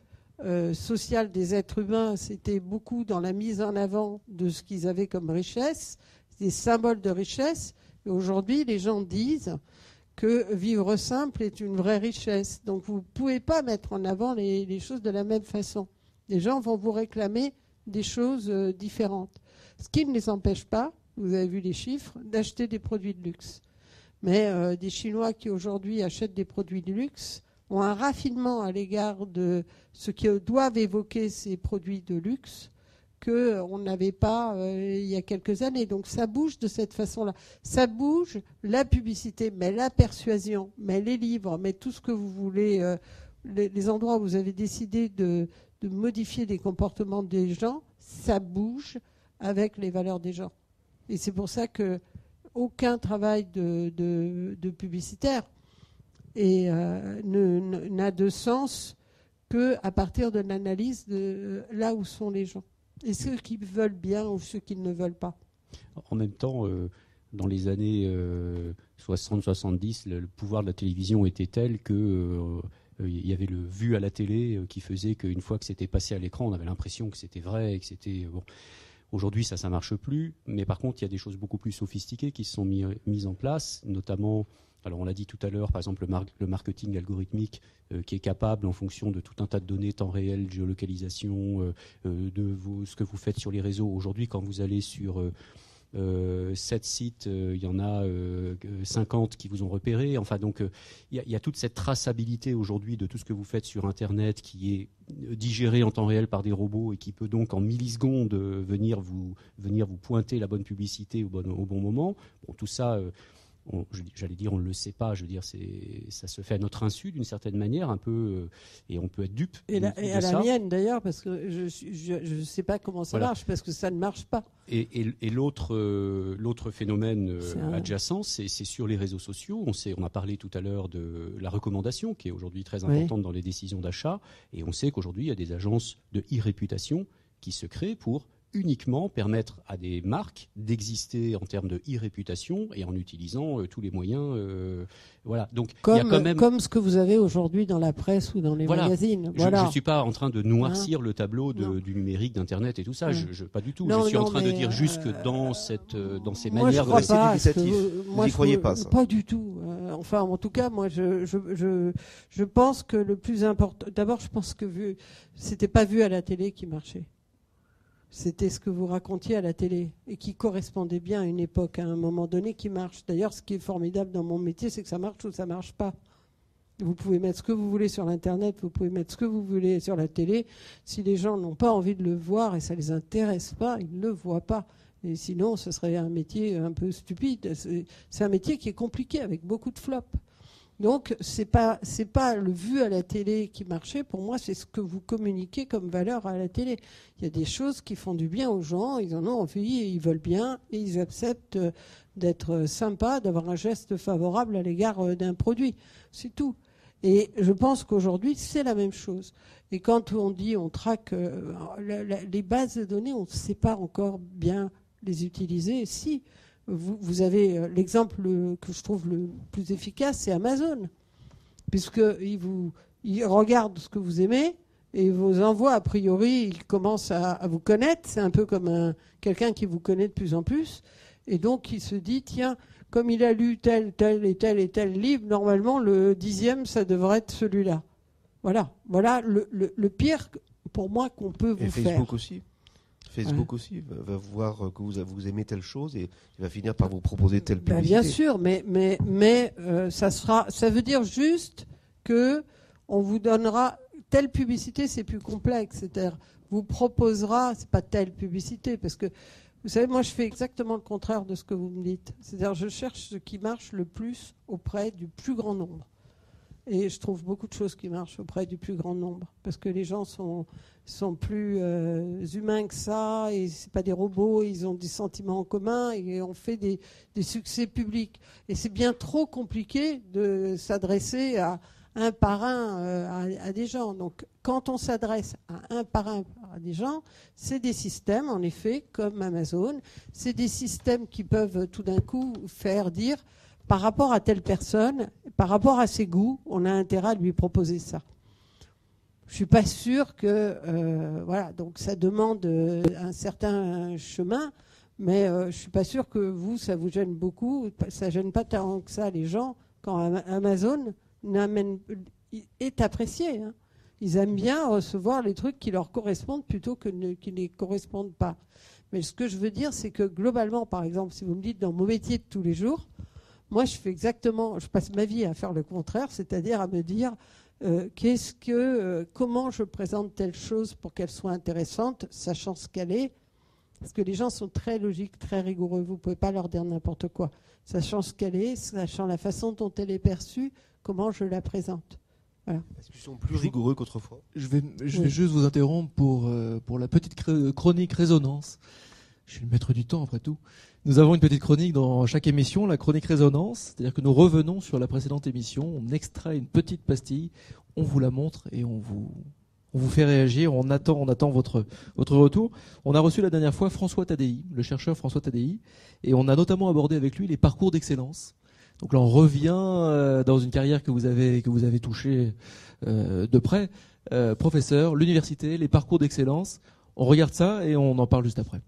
social des êtres humains, c'était beaucoup dans la mise en avant de ce qu'ils avaient comme richesse, des symboles de richesse. Et aujourd'hui, les gens disent que vivre simple est une vraie richesse. Donc vous ne pouvez pas mettre en avant les choses de la même façon. Les gens vont vous réclamer des choses différentes. Ce qui ne les empêche pas, vous avez vu les chiffres, d'acheter des produits de luxe. Mais des Chinois qui aujourd'hui achètent des produits de luxe ont un raffinement à l'égard de ce que doivent évoquer ces produits de luxe qu'on n'avait pas il y a quelques années. Donc ça bouge de cette façon-là. Ça bouge, la publicité, mais la persuasion, mais les livres, mais tout ce que vous voulez, les endroits où vous avez décidé de modifier les comportements des gens, ça bouge avec les valeurs des gens. Et c'est pour ça que aucun travail de publicitaire n'a de sens qu'à partir de l'analyse de là où sont les gens. Et ceux qui veulent bien ou ceux qui ne veulent pas. En même temps, dans les années 60-70, le pouvoir de la télévision était tel que il y avait le vu à la télé qui faisait qu'une fois que c'était passé à l'écran, on avait l'impression que c'était vrai et que c'était bon. Aujourd'hui, ça marche plus. Mais par contre, il y a des choses beaucoup plus sophistiquées qui se sont mises en place, notamment. Alors, on l'a dit tout à l'heure, par exemple, le marketing algorithmique qui est capable, en fonction de tout un tas de données, temps réel, géolocalisation, ce que vous faites sur les réseaux. Aujourd'hui, quand vous allez sur 7 sites, il y en a 50 qui vous ont repéré. Enfin, donc, il y a toute cette traçabilité aujourd'hui de tout ce que vous faites sur Internet qui est digéré en temps réel par des robots et qui peut donc en millisecondes venir vous pointer la bonne publicité au bon moment. Bon, tout ça... j'allais dire, on ne le sait pas. Je veux dire, ça se fait à notre insu d'une certaine manière, un peu, et on peut être dupe. Et à la mienne d'ailleurs, parce que je ne sais pas comment ça marche, parce que ça ne marche pas. Et l'autre phénomène adjacent, c'est sur les réseaux sociaux. On a parlé tout à l'heure de la recommandation, qui est aujourd'hui très importante dans les décisions d'achat, et on sait qu'aujourd'hui, il y a des agences de e-réputation qui se créent pour uniquement permettre à des marques d'exister en termes de e-réputation et en utilisant tous les moyens. Voilà. Donc, il y a quand même... comme ce que vous avez aujourd'hui dans la presse ou dans les magazines. Je ne suis pas en train de noircir le tableau du numérique, d'Internet et tout ça. Pas du tout. Je suis en train de dire juste que dans ces manières... Moi, je crois pas. Vous n'y croyez pas, ça? Pas du tout. Enfin, en tout cas, moi, je pense que le plus important... D'abord, je pense que c'était pas vu à la télé qui marchait. C'était ce que vous racontiez à la télé et qui correspondait bien à une époque, à un moment donné, qui marche. D'ailleurs, ce qui est formidable dans mon métier, c'est que ça marche ou ça marche pas. Vous pouvez mettre ce que vous voulez sur l'Internet, vous pouvez mettre ce que vous voulez sur la télé. Si les gens n'ont pas envie de le voir et ça les intéresse pas, ils ne le voient pas. Et sinon, ce serait un métier un peu stupide. C'est un métier qui est compliqué, avec beaucoup de flops. Donc, c'est pas le vu à la télé qui marchait. Pour moi, c'est ce que vous communiquez comme valeur à la télé. Il y a des choses qui font du bien aux gens, ils en ont envie, et ils veulent bien, et ils acceptent d'être sympas, d'avoir un geste favorable à l'égard d'un produit. C'est tout. Et je pense qu'aujourd'hui, c'est la même chose. Et quand on dit on traque les bases de données, on ne sait pas encore bien les utiliser. Si. Vous avez l'exemple que je trouve le plus efficace, c'est Amazon, puisqu'il regarde ce que vous aimez et vous envoie, a priori, il commence à vous connaître. C'est un peu comme quelqu'un qui vous connaît de plus en plus. Et donc, il se dit, tiens, comme il a lu tel et tel livre, normalement, le 10e, ça devrait être celui-là. Voilà le pire, pour moi, qu'on peut vous faire. Facebook aussi. Facebook aussi va voir que vous aimez telle chose et il va finir par vous proposer telle publicité. Bien sûr, mais ça veut dire juste que on vous donnera telle publicité, c'est plus complexe. C'est-à-dire, vous proposera, c'est pas telle publicité, parce que vous savez, moi je fais exactement le contraire de ce que vous me dites. C'est-à-dire, je cherche ce qui marche le plus auprès du plus grand nombre. Et je trouve beaucoup de choses qui marchent auprès du plus grand nombre, parce que les gens sont plus humains que ça, et c'est pas des robots, ils ont des sentiments en commun, et on fait des succès publics. Et c'est bien trop compliqué de s'adresser à un par un à des gens. Donc, quand on s'adresse à un par un à des gens, c'est des systèmes, en effet, comme Amazon. C'est des systèmes qui peuvent tout d'un coup faire dire, par rapport à telle personne, par rapport à ses goûts, on a intérêt à lui proposer ça. Je ne suis pas sûre que... voilà, donc ça demande un certain chemin, mais je ne suis pas sûre que vous, ça vous gêne beaucoup. Ça ne gêne pas tant que ça les gens quand Amazon est apprécié. Hein. Ils aiment bien recevoir les trucs qui leur correspondent plutôt que qui ne les correspondent pas. Mais ce que je veux dire, c'est que globalement, par exemple, si vous me dites dans mon métier de tous les jours, moi, je passe ma vie à faire le contraire, c'est-à-dire à me dire, Comment je présente telle chose pour qu'elle soit intéressante, sachant ce qu'elle est. Parce que les gens sont très logiques, très rigoureux. Vous ne pouvez pas leur dire n'importe quoi. Sachant ce qu'elle est, sachant la façon dont elle est perçue, comment je la présente. Voilà. Est-ce qu'ils sont plus rigoureux qu'autrefois ? Je vais juste vous interrompre pour la petite chronique résonance. Je suis le maître du temps après tout. Nous avons une petite chronique dans chaque émission, la chronique résonance. C'est-à-dire que nous revenons sur la précédente émission, on extrait une petite pastille, on vous la montre et on vous fait réagir. On attend votre retour. On a reçu la dernière fois François Tadei, le chercheur François Tadei, et on a notamment abordé avec lui les parcours d'excellence. Donc là, on revient dans une carrière que vous avez touchée de près. Professeur, l'université, les parcours d'excellence. On regarde ça et on en parle juste après.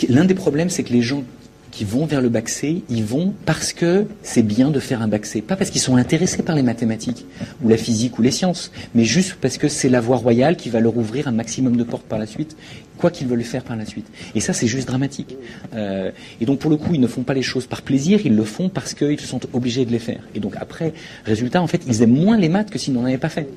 L'un des problèmes, c'est que les gens qui vont vers le bac C, ils vont parce que c'est bien de faire un bac C. Pas parce qu'ils sont intéressés par les mathématiques, ou la physique, ou les sciences, mais juste parce que c'est la voie royale qui va leur ouvrir un maximum de portes par la suite, quoi qu'ils veulent faire par la suite. Et ça, c'est juste dramatique. Et donc, pour le coup, ils ne font pas les choses par plaisir, ils le font parce qu'ils se sont obligés de les faire. Et donc, après, résultat, en fait, ils aiment moins les maths que s'ils n'en avaient pas fait,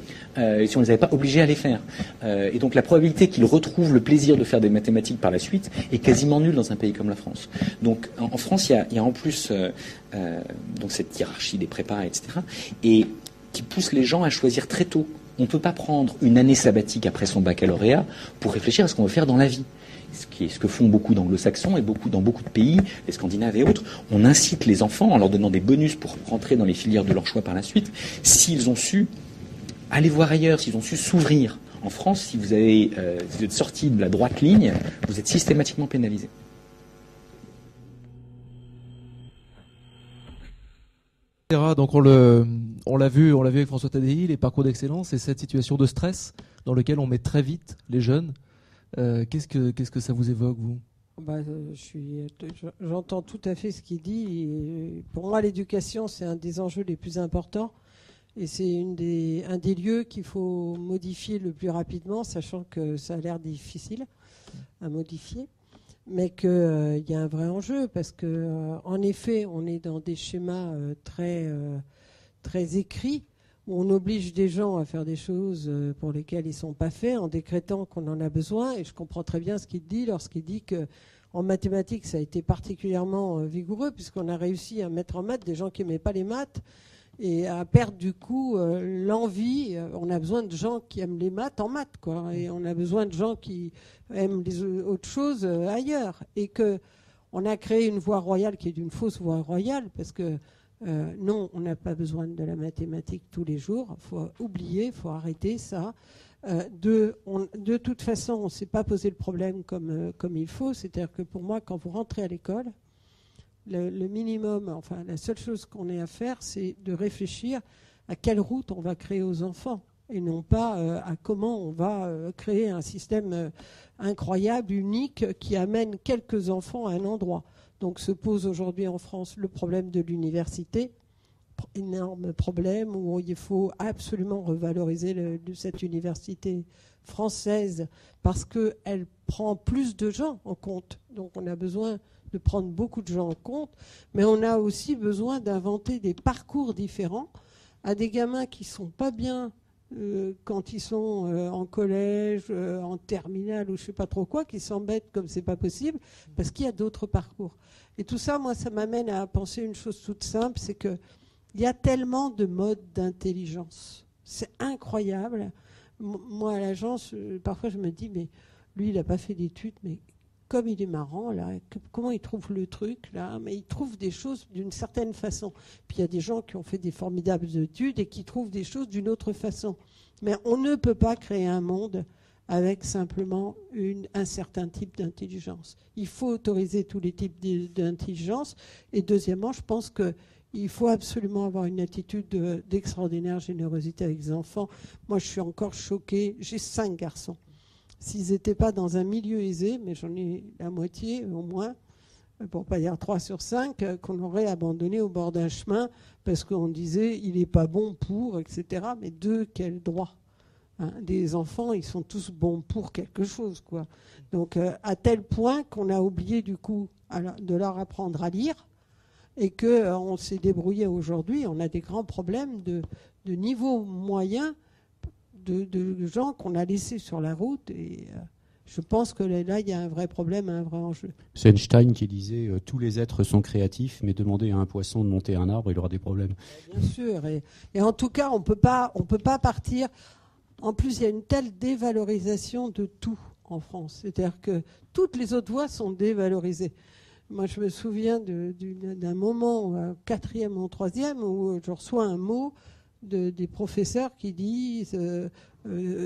si on ne les avait pas obligés à les faire. Et donc, la probabilité qu'ils retrouvent le plaisir de faire des mathématiques par la suite est quasiment nulle dans un pays comme la France. Donc, en France, il y a en plus donc cette hiérarchie des prépas, etc., et qui pousse les gens à choisir très tôt. On ne peut pas prendre une année sabbatique après son baccalauréat pour réfléchir à ce qu'on veut faire dans la vie. Ce que font beaucoup d'anglo-saxons et dans beaucoup de pays, les Scandinaves et autres. On incite les enfants en leur donnant des bonus pour rentrer dans les filières de leur choix par la suite, s'ils ont su aller voir ailleurs, s'ils ont su s'ouvrir. En France, si vous êtes sorti de la droite ligne, vous êtes systématiquement pénalisé. Donc on l'a vu avec François Tadei, les parcours d'excellence et cette situation de stress dans lequel on met très vite les jeunes. Qu'est-ce que ça vous évoque, vous ? J'entends tout à fait ce qu'il dit. Et pour moi, l'éducation, c'est un des enjeux les plus importants. Et c'est un des lieux qu'il faut modifier le plus rapidement, sachant que ça a l'air difficile à modifier. Mais qu'il y a un vrai enjeu, parce qu'en effet, on est dans des schémas très écrits, où on oblige des gens à faire des choses pour lesquelles ils ne sont pas faits, en décrétant qu'on en a besoin. Et je comprends très bien ce qu'il dit lorsqu'il dit qu'en mathématiques, ça a été particulièrement vigoureux, puisqu'on a réussi à mettre en maths des gens qui n'aimaient pas les maths, et à perdre du coup l'envie. On a besoin de gens qui aiment les maths en maths, quoi. Et on a besoin de gens qui aiment les autres choses ailleurs. Et qu'on a créé une voie royale qui est une fausse voie royale, parce que non, on n'a pas besoin de la mathématique tous les jours. Il faut oublier, il faut arrêter ça. De toute façon, on ne s'est pas posé le problème comme il faut. C'est-à-dire que pour moi, quand vous rentrez à l'école, le minimum, enfin la seule chose qu'on ait à faire, c'est de réfléchir à quelle route on va créer aux enfants, et non pas à comment on va créer un système incroyable, unique, qui amène quelques enfants à un endroit. Donc se pose aujourd'hui en France le problème de l'université, énorme problème où il faut absolument revaloriser cette université française, parce qu'elle prend plus de gens en compte. Donc on a besoin de prendre beaucoup de gens en compte, mais on a aussi besoin d'inventer des parcours différents à des gamins qui ne sont pas bien quand ils sont en collège, en terminale ou je ne sais pas trop quoi, qui s'embêtent comme c'est pas possible, parce qu'il y a d'autres parcours. Et tout ça, moi, ça m'amène à penser une chose toute simple, c'est qu'il y a tellement de modes d'intelligence. C'est incroyable. Moi, à l'agence, parfois je me dis, mais lui, il n'a pas fait d'études, mais comme il est marrant, là, comment il trouve le truc, là, mais il trouve des choses d'une certaine façon. Puis il y a des gens qui ont fait des formidables études et qui trouvent des choses d'une autre façon. Mais on ne peut pas créer un monde avec simplement un certain type d'intelligence. Il faut autoriser tous les types d'intelligence. Et deuxièmement, je pense qu'il faut absolument avoir une attitude d'extraordinaire générosité avec les enfants. Moi, je suis encore choquée. J'ai 5 garçons. S'ils n'étaient pas dans un milieu aisé, mais j'en ai la moitié au moins, pour ne pas dire 3 sur 5, qu'on aurait abandonné au bord d'un chemin parce qu'on disait il n'est pas bon pour, etc. Mais de quel droit ? hein. Des enfants, ils sont tous bons pour quelque chose, quoi. Donc, à tel point qu'on a oublié, du coup, de leur apprendre à lire et qu'on s'est débrouillé aujourd'hui. On a des grands problèmes de niveau moyen de gens qu'on a laissés sur la route. Et je pense que là, il y a un vrai problème, un vrai enjeu. C'est Einstein qui disait tous les êtres sont créatifs, mais demandez à un poisson de monter un arbre, il aura des problèmes. Bien sûr. Et en tout cas, on peut pas partir. En plus, il y a une telle dévalorisation de tout en France. C'est-à-dire que toutes les autres voies sont dévalorisées. Moi, je me souviens d'un moment, en 4e ou en 3e, où je reçois un mot des professeurs qui disent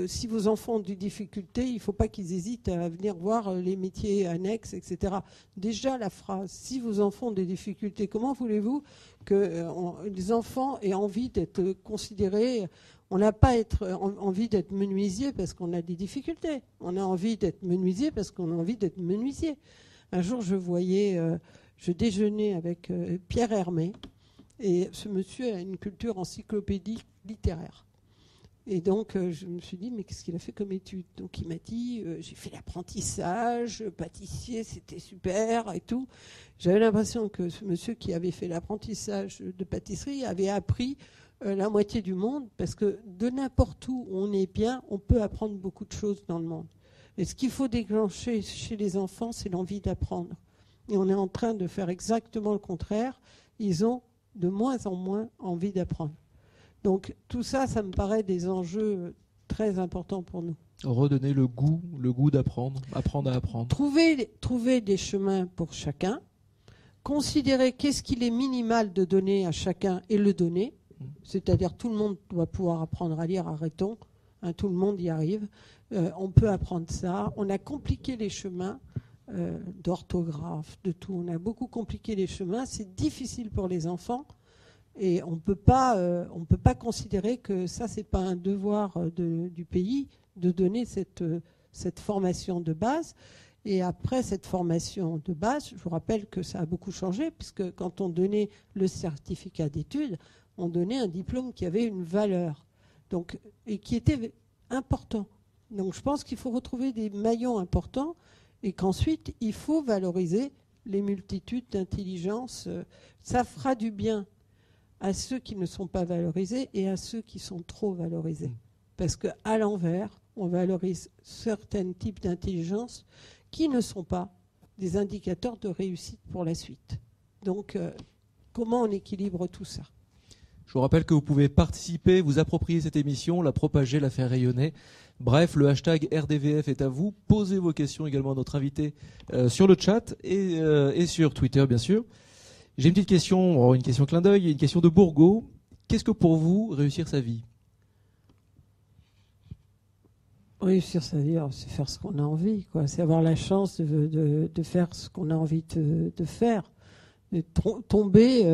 si vos enfants ont des difficultés, il ne faut pas qu'ils hésitent à venir voir les métiers annexes, etc. Déjà, la phrase « si vos enfants ont des difficultés », comment voulez-vous que les enfants aient envie d'être considérés? On n'a pas envie d'être menuisier parce qu'on a des difficultés. On a envie d'être menuisier parce qu'on a envie d'être menuisier. Un jour, je déjeunais avec Pierre Hermé, et ce monsieur a une culture encyclopédique littéraire. Et donc, je me suis dit, mais qu'est-ce qu'il a fait comme étude? Donc, il m'a dit, j'ai fait l'apprentissage, pâtissier, c'était super et tout. J'avais l'impression que ce monsieur qui avait fait l'apprentissage de pâtisserie avait appris la moitié du monde, parce que de n'importe où on est bien, on peut apprendre beaucoup de choses dans le monde. Et ce qu'il faut déclencher chez les enfants, c'est l'envie d'apprendre. Et on est en train de faire exactement le contraire. Ils ont de moins en moins envie d'apprendre. Donc tout ça, ça me paraît des enjeux très importants pour nous. Redonner le goût d'apprendre, apprendre à apprendre. Trouver des chemins pour chacun, considérer qu'est-ce qu'il est minimal de donner à chacun et le donner. C'est-à-dire tout le monde doit pouvoir apprendre à lire, arrêtons, hein, tout le monde y arrive. On peut apprendre ça. On a compliqué les chemins d'orthographe, de tout. On a beaucoup compliqué les chemins. C'est difficile pour les enfants et on peut pas considérer que ça, c'est pas un devoir du pays de donner cette formation de base. Et après cette formation de base, je vous rappelle que ça a beaucoup changé, puisque quand on donnait le certificat d'études, on donnait un diplôme qui avait une valeur, donc, et qui était important. Donc je pense qu'il faut retrouver des maillons importants et qu'ensuite, il faut valoriser les multitudes d'intelligences. Ça fera du bien à ceux qui ne sont pas valorisés et à ceux qui sont trop valorisés. Parce qu'à l'envers, on valorise certains types d'intelligence qui ne sont pas des indicateurs de réussite pour la suite. Donc, comment on équilibre tout ça ? Je vous rappelle que vous pouvez participer, vous approprier cette émission, la propager, la faire rayonner. Bref, le hashtag RDVF est à vous. Posez vos questions également à notre invité sur le chat et sur Twitter, bien sûr. J'ai une petite question, une question clin d'œil, une question de Bourgault. Qu'est-ce que pour vous réussir sa vie ? Réussir sa vie, c'est faire ce qu'on a envie, quoi. C'est avoir la chance de faire ce qu'on a envie de faire. De tomber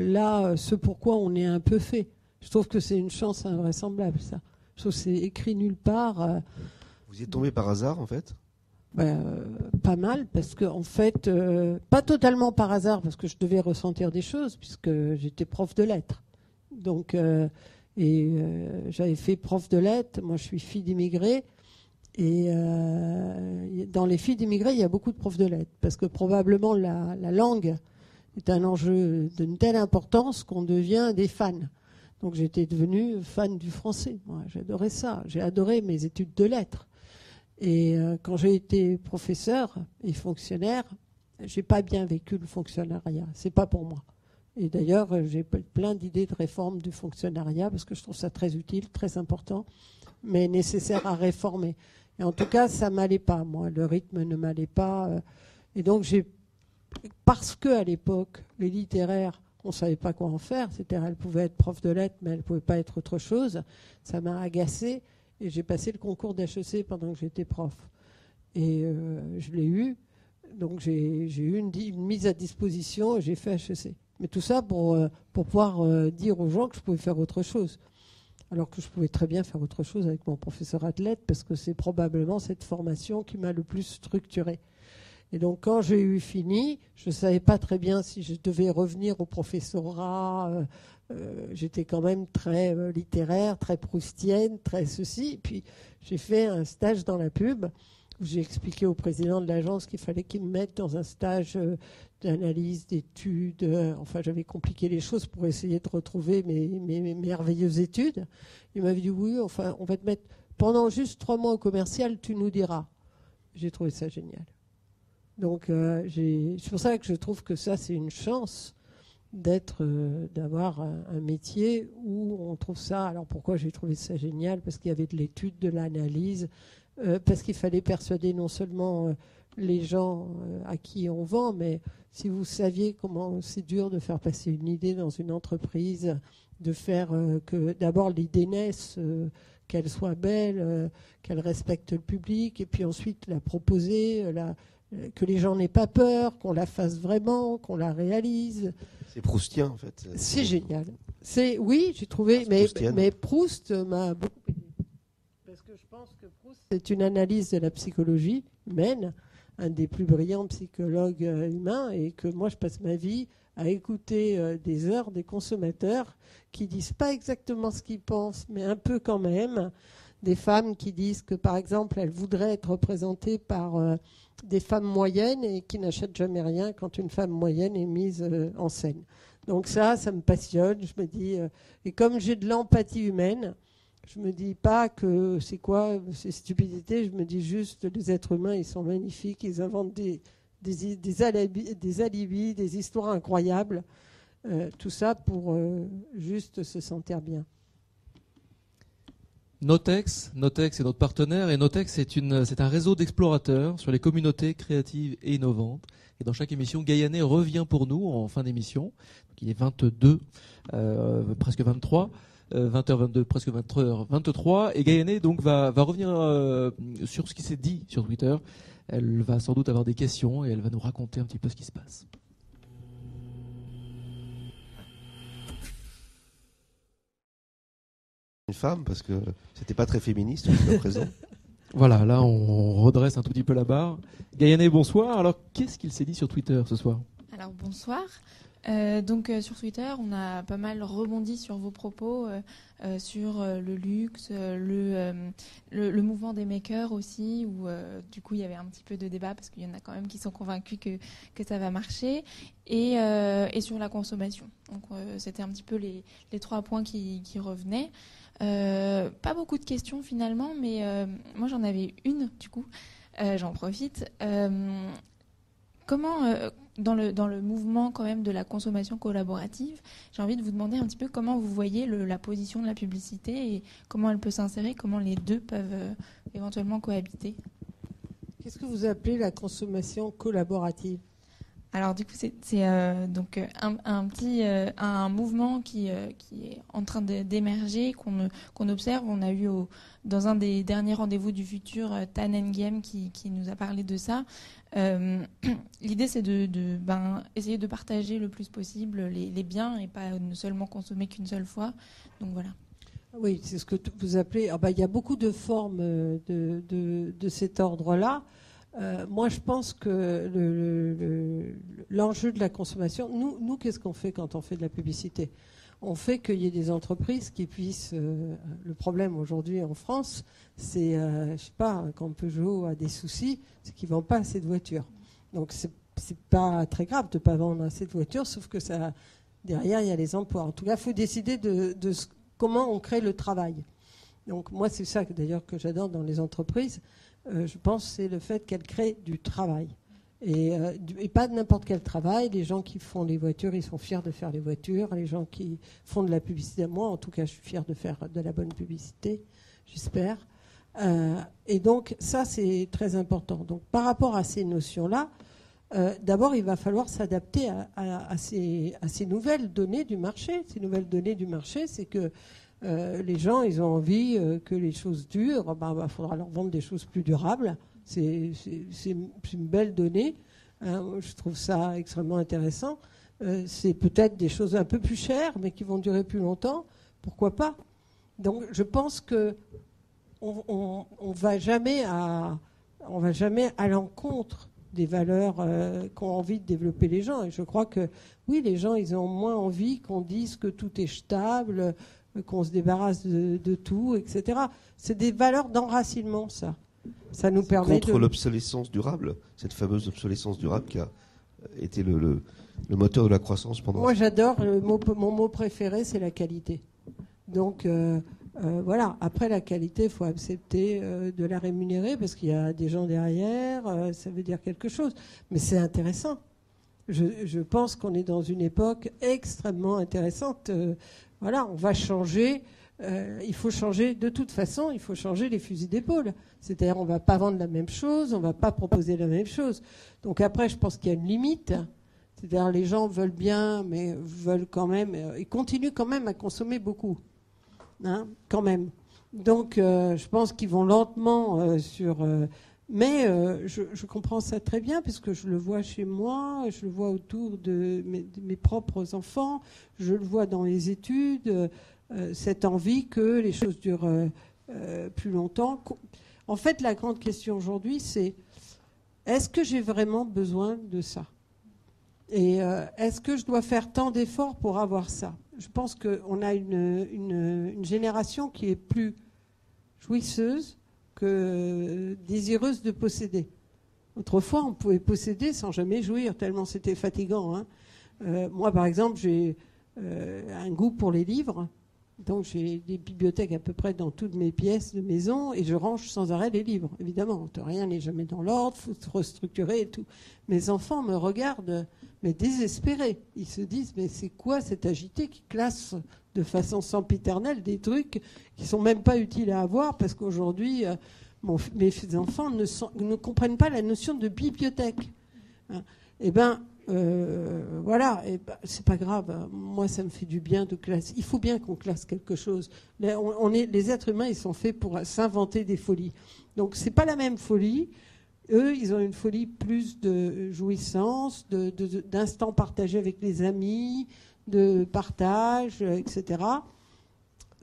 là, ce pourquoi on est un peu fait. Je trouve que c'est une chance invraisemblable, ça. Je trouve que c'est écrit nulle part. Vous y êtes tombé par hasard, en fait ? Pas mal, parce que en fait, pas totalement par hasard, parce que je devais ressentir des choses, puisque j'étais prof de lettres. Donc, j'avais fait prof de lettres. Moi, je suis fille d'immigrés. Et dans les filles d'immigrés, il y a beaucoup de profs de lettres, parce que probablement la langue est un enjeu d'une telle importance qu'on devient des fans. Donc j'étais devenue fan du français. Moi, j'adorais ça. J'ai adoré mes études de lettres. Et quand j'ai été professeur et fonctionnaire, j'ai pas bien vécu le fonctionnariat. C'est pas pour moi. Et d'ailleurs, j'ai plein d'idées de réforme du fonctionnariat parce que je trouve ça très utile, très important, mais nécessaire à réformer. Et en tout cas, ça m'allait pas, moi. Le rythme ne m'allait pas. Et donc, parce qu'à l'époque, les littéraires, on savait pas quoi en faire. C'est-à-dire, elle pouvait être prof de lettres, mais elle pouvait pas être autre chose. Ça m'a agacée. Et j'ai passé le concours d'HEC pendant que j'étais prof. Et je l'ai eu. Donc, j'ai eu une mise à disposition et j'ai fait HEC. Mais tout ça pour pouvoir dire aux gens que je pouvais faire autre chose. Alors que je pouvais très bien faire autre chose avec mon professeur athlète, parce que c'est probablement cette formation qui m'a le plus structurée. Et donc, quand j'ai eu fini, je ne savais pas très bien si je devais revenir au professorat. J'étais quand même très littéraire, très proustienne, très ceci. Et puis, j'ai fait un stage dans la pub où j'ai expliqué au président de l'agence qu'il fallait qu'il me mette dans un stage d'analyse, d'études. Enfin, j'avais compliqué les choses pour essayer de retrouver mes merveilleuses études. Il m'avait dit, oui, enfin, on va te mettre pendant juste 3 mois au commercial, tu nous diras. J'ai trouvé ça génial. Donc, c'est pour ça que je trouve que ça, c'est une chance d'avoir un métier où on trouve ça. Alors, pourquoi j'ai trouvé ça génial? Parce qu'il y avait de l'étude, de l'analyse, parce qu'il fallait persuader non seulement les gens à qui on vend, mais si vous saviez comment c'est dur de faire passer une idée dans une entreprise, de faire que d'abord l'idée naisse, qu'elle soit belle, qu'elle respecte le public, et puis ensuite la proposer, que les gens n'aient pas peur, qu'on la fasse vraiment, qu'on la réalise. C'est proustien, en fait. C'est génial. Oui, j'ai trouvé, mais Proust m'a beaucoup aidé. Parce que je pense que Proust, c'est une analyse de la psychologie humaine, un des plus brillants psychologues humains, et que moi, je passe ma vie à écouter des heures des consommateurs qui disent pas exactement ce qu'ils pensent, mais un peu quand même. Des femmes qui disent que, par exemple, elles voudraient être représentées par des femmes moyennes et qui n'achètent jamais rien quand une femme moyenne est mise en scène. Donc ça me passionne. Je me dis, et comme j'ai de l'empathie humaine, je me dis pas que c'est quoi ces stupidités. Je me dis juste, les êtres humains, ils sont magnifiques. Ils inventent des alibis, des histoires incroyables. Tout ça pour juste se sentir bien. Notex est notre partenaire, et Notex c'est un réseau d'explorateurs sur les communautés créatives et innovantes. Et dans chaque émission, Gaïané revient pour nous en fin d'émission. Donc il est 22, presque 23, 20h22, presque 20h23. Et Gaïané donc va revenir sur ce qui s'est dit sur Twitter. Elle va sans doute avoir des questions et elle va nous raconter un petit peu ce qui se passe. Une femme, parce que c'était pas très féministe jusqu'à présent. Voilà, là on redresse un tout petit peu la barre. Gaïané, bonsoir. Alors qu'est-ce qu'il s'est dit sur Twitter ce soir? Alors bonsoir. Sur Twitter, on a pas mal rebondi sur vos propos, sur le luxe, le mouvement des makers aussi, où du coup il y avait un petit peu de débat parce qu'il y en a quand même qui sont convaincus que ça va marcher, et sur la consommation. Donc c'était un petit peu les 3 points qui revenaient. Pas beaucoup de questions finalement, mais moi j'en avais une du coup, j'en profite. Comment, dans le mouvement quand même de la consommation collaborative, j'ai envie de vous demander un petit peu comment vous voyez la position de la publicité et comment elle peut s'insérer, comment les deux peuvent éventuellement cohabiter. Qu'est-ce que vous appelez la consommation collaborative? Alors du coup, c'est donc un mouvement qui est en train d'émerger, qu'on observe. On a eu dans un des derniers rendez-vous du futur Tan Nguyen qui nous a parlé de ça. L'idée, c'est essayer de partager le plus possible les biens et pas seulement consommer qu'une seule fois. Donc voilà. Oui, c'est ce que vous appelez. Il y a beaucoup de formes de cet ordre-là. Moi, je pense que l'enjeu de la consommation, nous, qu'est-ce qu'on fait quand on fait de la publicité? On fait qu'il y ait des entreprises qui puissent... le problème aujourd'hui en France, c'est, je sais pas, quand Peugeot a des soucis, c'est qu'ils ne vendent pas assez de voitures. Donc, c'est pas très grave de ne pas vendre assez de voitures, sauf que derrière, il y a les emplois. En tout cas, il faut décider de comment on crée le travail. Donc, moi, c'est ça d'ailleurs que j'adore dans les entreprises. Je pense que c'est le fait qu'elles créent du travail. Et pas de n'importe quel travail. Les gens qui font les voitures, ils sont fiers de faire les voitures. Les gens qui font de la publicité, moi, en tout cas, je suis fière de faire de la bonne publicité, j'espère. Et donc, ça, c'est très important. Donc, par rapport à ces notions-là, d'abord, il va falloir s'adapter à ces nouvelles données du marché. Ces nouvelles données du marché, c'est que les gens, ils ont envie que les choses durent. Faudra leur vendre des choses plus durables. C'est une belle donnée. Je trouve ça extrêmement intéressant. C'est peut-être des choses un peu plus chères, mais qui vont durer plus longtemps. Pourquoi pas? Donc, je pense que on va jamais à l'encontre des valeurs qu'ont envie de développer les gens. Et je crois que, oui, les gens, ils ont moins envie qu'on dise que tout est jetable, qu'on se débarrasse de tout, etc. C'est des valeurs d'enracinement, ça. Ça nous permet contre l'obsolescence durable, cette fameuse obsolescence durable qui a été le moteur de la croissance pendant... Moi, j'adore, mon mot préféré, c'est la qualité. Donc, voilà. Après, la qualité, il faut accepter de la rémunérer parce qu'il y a des gens derrière, ça veut dire quelque chose. Mais c'est intéressant. Je pense qu'on est dans une époque extrêmement intéressante. Voilà, on va changer. Il faut changer, de toute façon, il faut changer les fusils d'épaule. C'est-à-dire, on ne va pas vendre la même chose, on ne va pas proposer la même chose. Donc après, je pense qu'il y a une limite. C'est-à-dire, les gens veulent bien, mais veulent quand même... ils continuent quand même à consommer beaucoup. Hein, quand même. Donc, je pense qu'ils vont lentement sur... mais je comprends ça très bien, puisque je le vois chez moi, je le vois autour de mes propres enfants, je le vois dans les études, cette envie que les choses durent plus longtemps. En fait, la grande question aujourd'hui, c'est est-ce que j'ai vraiment besoin de ça ? Et est-ce que je dois faire tant d'efforts pour avoir ça ? Je pense qu'on a une génération qui est plus jouisseuse que désireuse de posséder. Autrefois, on pouvait posséder sans jamais jouir, tellement c'était fatigant. Hein. Moi, par exemple, j'ai un goût pour les livres. Donc, j'ai des bibliothèques à peu près dans toutes mes pièces de maison et je range sans arrêt les livres. Évidemment, rien n'est jamais dans l'ordre, il faut se restructurer et tout. Mes enfants me regardent, mais désespérés. Ils se disent, mais c'est quoi cet agité qui classe de façon sempiternelle des trucs qui sont même pas utiles à avoir parce qu'aujourd'hui, mes enfants ne comprennent pas la notion de bibliothèque. Hein. Eh bien, voilà, c'est pas grave. Moi, ça me fait du bien de classer. Il faut bien qu'on classe quelque chose. Les êtres humains, ils sont faits pour s'inventer des folies. Donc, c'est pas la même folie. Eux, ils ont une folie plus de jouissance, d'instants partagés avec les amis, de partage, etc.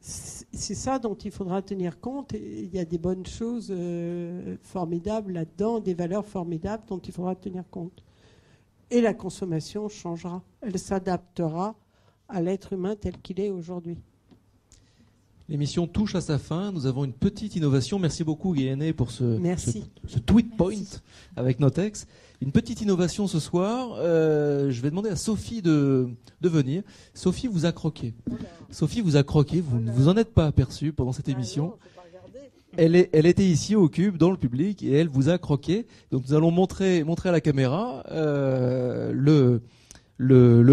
C'est ça dont il faudra tenir compte. Et il y a des bonnes choses formidables là-dedans, des valeurs formidables dont il faudra tenir compte. Et la consommation changera. Elle s'adaptera à l'être humain tel qu'il est aujourd'hui. L'émission touche à sa fin. Nous avons une petite innovation. Merci beaucoup, Guéhéné, pour ce tweet point avec Notex. Une petite innovation ce soir. Je vais demander à Sophie de venir. Sophie vous a croqué. Sophie vous a croqué. Vous ne vous en êtes pas aperçu pendant cette émission. Elle était ici au Cube, dans le public, et elle vous a croqué. Donc nous allons montrer à la caméra le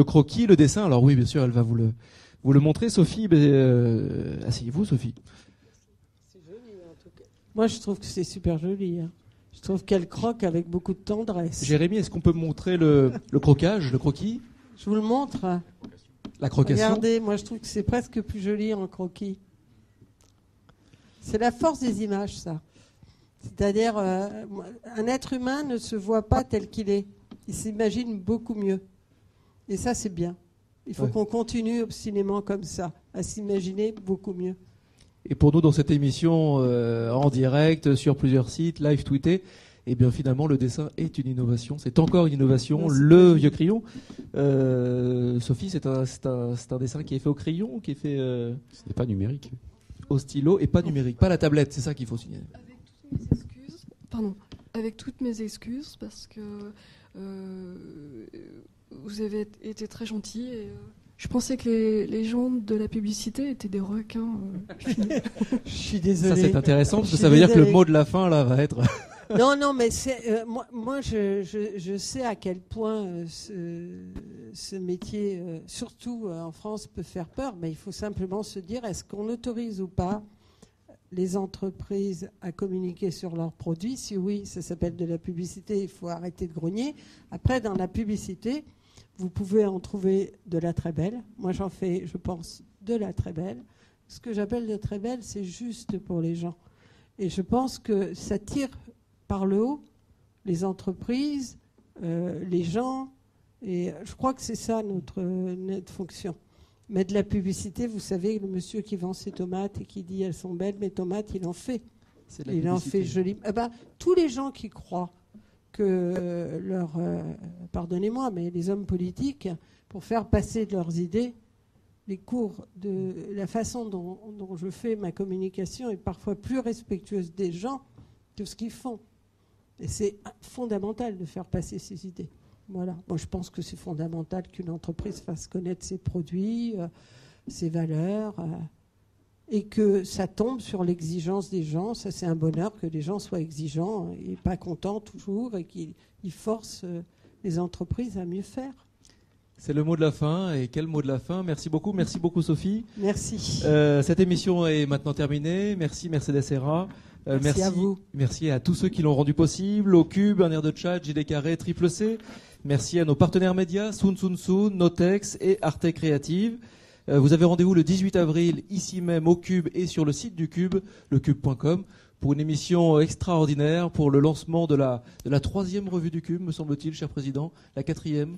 croquis, le dessin. Alors oui, bien sûr, elle va vous le montrer. Sophie, asseyez-vous, Sophie. C'est joli, en tout cas. Moi, je trouve que c'est super joli. Hein. Je trouve qu'elle croque avec beaucoup de tendresse. Jérémy, est-ce qu'on peut montrer le croquage, le croquis ? Je vous le montre. La croquation. Regardez, moi, je trouve que c'est presque plus joli en croquis. C'est la force des images, ça. C'est-à-dire, un être humain ne se voit pas tel qu'il est. Il s'imagine beaucoup mieux. Et ça, c'est bien. Il faut qu'on continue obstinément comme ça, à s'imaginer beaucoup mieux. Et pour nous, dans cette émission en direct, sur plusieurs sites, live tweeté, eh bien finalement, le dessin est une innovation. C'est encore une innovation. Le vieux crayon. Sophie, c'est un dessin qui est fait au crayon, qui est fait... Ce n'est pas numérique. Au stylo et pas numérique, pas la tablette, c'est ça qu'il faut signaler. Avec toutes mes excuses, parce que vous avez été très gentil et je pensais que les gens de la publicité étaient des requins. Je suis désolé. Ça c'est intéressant parce que ça veut dire que le mot de la fin là va être. Non, mais c'est moi je sais à quel point ce métier, surtout en France, peut faire peur. Mais il faut simplement se dire est-ce qu'on autorise ou pas les entreprises à communiquer sur leurs produits ? Si oui, ça s'appelle de la publicité. Il faut arrêter de grogner. Après, dans la publicité, vous pouvez en trouver de la très belle. Moi, j'en fais, je pense, de la très belle. Ce que j'appelle de très belle, c'est juste pour les gens. Et je pense que ça tire par le haut les entreprises, les gens, et je crois que c'est ça notre fonction. Mais de la publicité, vous savez, le monsieur qui vend ses tomates et qui dit elles sont belles, mes tomates, il en fait. Il en fait joli. Tous les gens qui croient que pardonnez-moi, mais les hommes politiques, pour faire passer de leurs idées, les cours de la façon dont je fais ma communication est parfois plus respectueuse des gens que ce qu'ils font. Et c'est fondamental de faire passer ces idées. Voilà. Moi, je pense que c'est fondamental qu'une entreprise fasse connaître ses produits, ses valeurs, et que ça tombe sur l'exigence des gens. Ça, c'est un bonheur que les gens soient exigeants et pas contents toujours, et qu'ils forcent les entreprises à mieux faire. C'est le mot de la fin. Et quel mot de la fin? Merci beaucoup Sophie. Merci. Cette émission est maintenant terminée. Merci Mercedes Serra. Merci à vous. Merci à tous ceux qui l'ont rendu possible. Au Cube, Un Air de Chat, JD Carré, Triple C. Merci à nos partenaires médias, Soon, Notex et Arte Créative. Vous avez rendez-vous le 18 avril, ici même au Cube et sur le site du Cube, lecube.com, pour une émission extraordinaire, pour le lancement de la 3e revue du Cube, me semble-t-il, cher Président. La 4e.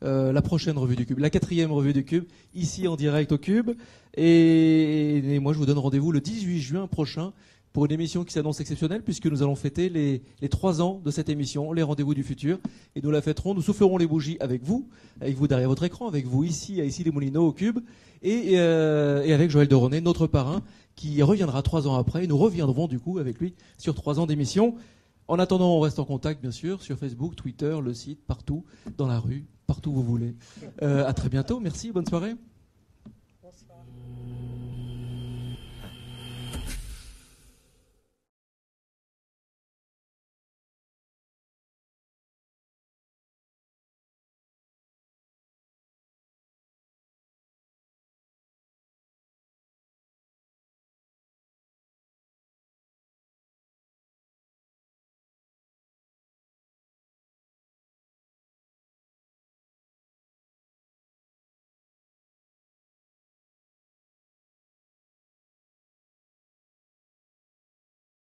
La prochaine revue du Cube, la 4e revue du Cube, ici en direct au Cube. Et moi, je vous donne rendez-vous le 18 juin prochain pour une émission qui s'annonce exceptionnelle, puisque nous allons fêter les 3 ans de cette émission, les rendez-vous du futur. Et nous la fêterons, nous soufflerons les bougies avec vous derrière votre écran, avec vous ici, à Issy-les-Moulineaux au Cube, et avec Joël de René, notre parrain, qui reviendra 3 ans après. Et nous reviendrons du coup avec lui sur 3 ans d'émission. En attendant, on reste en contact, bien sûr, sur Facebook, Twitter, le site, partout, dans la rue, partout où vous voulez. À très bientôt. Merci. Bonne soirée.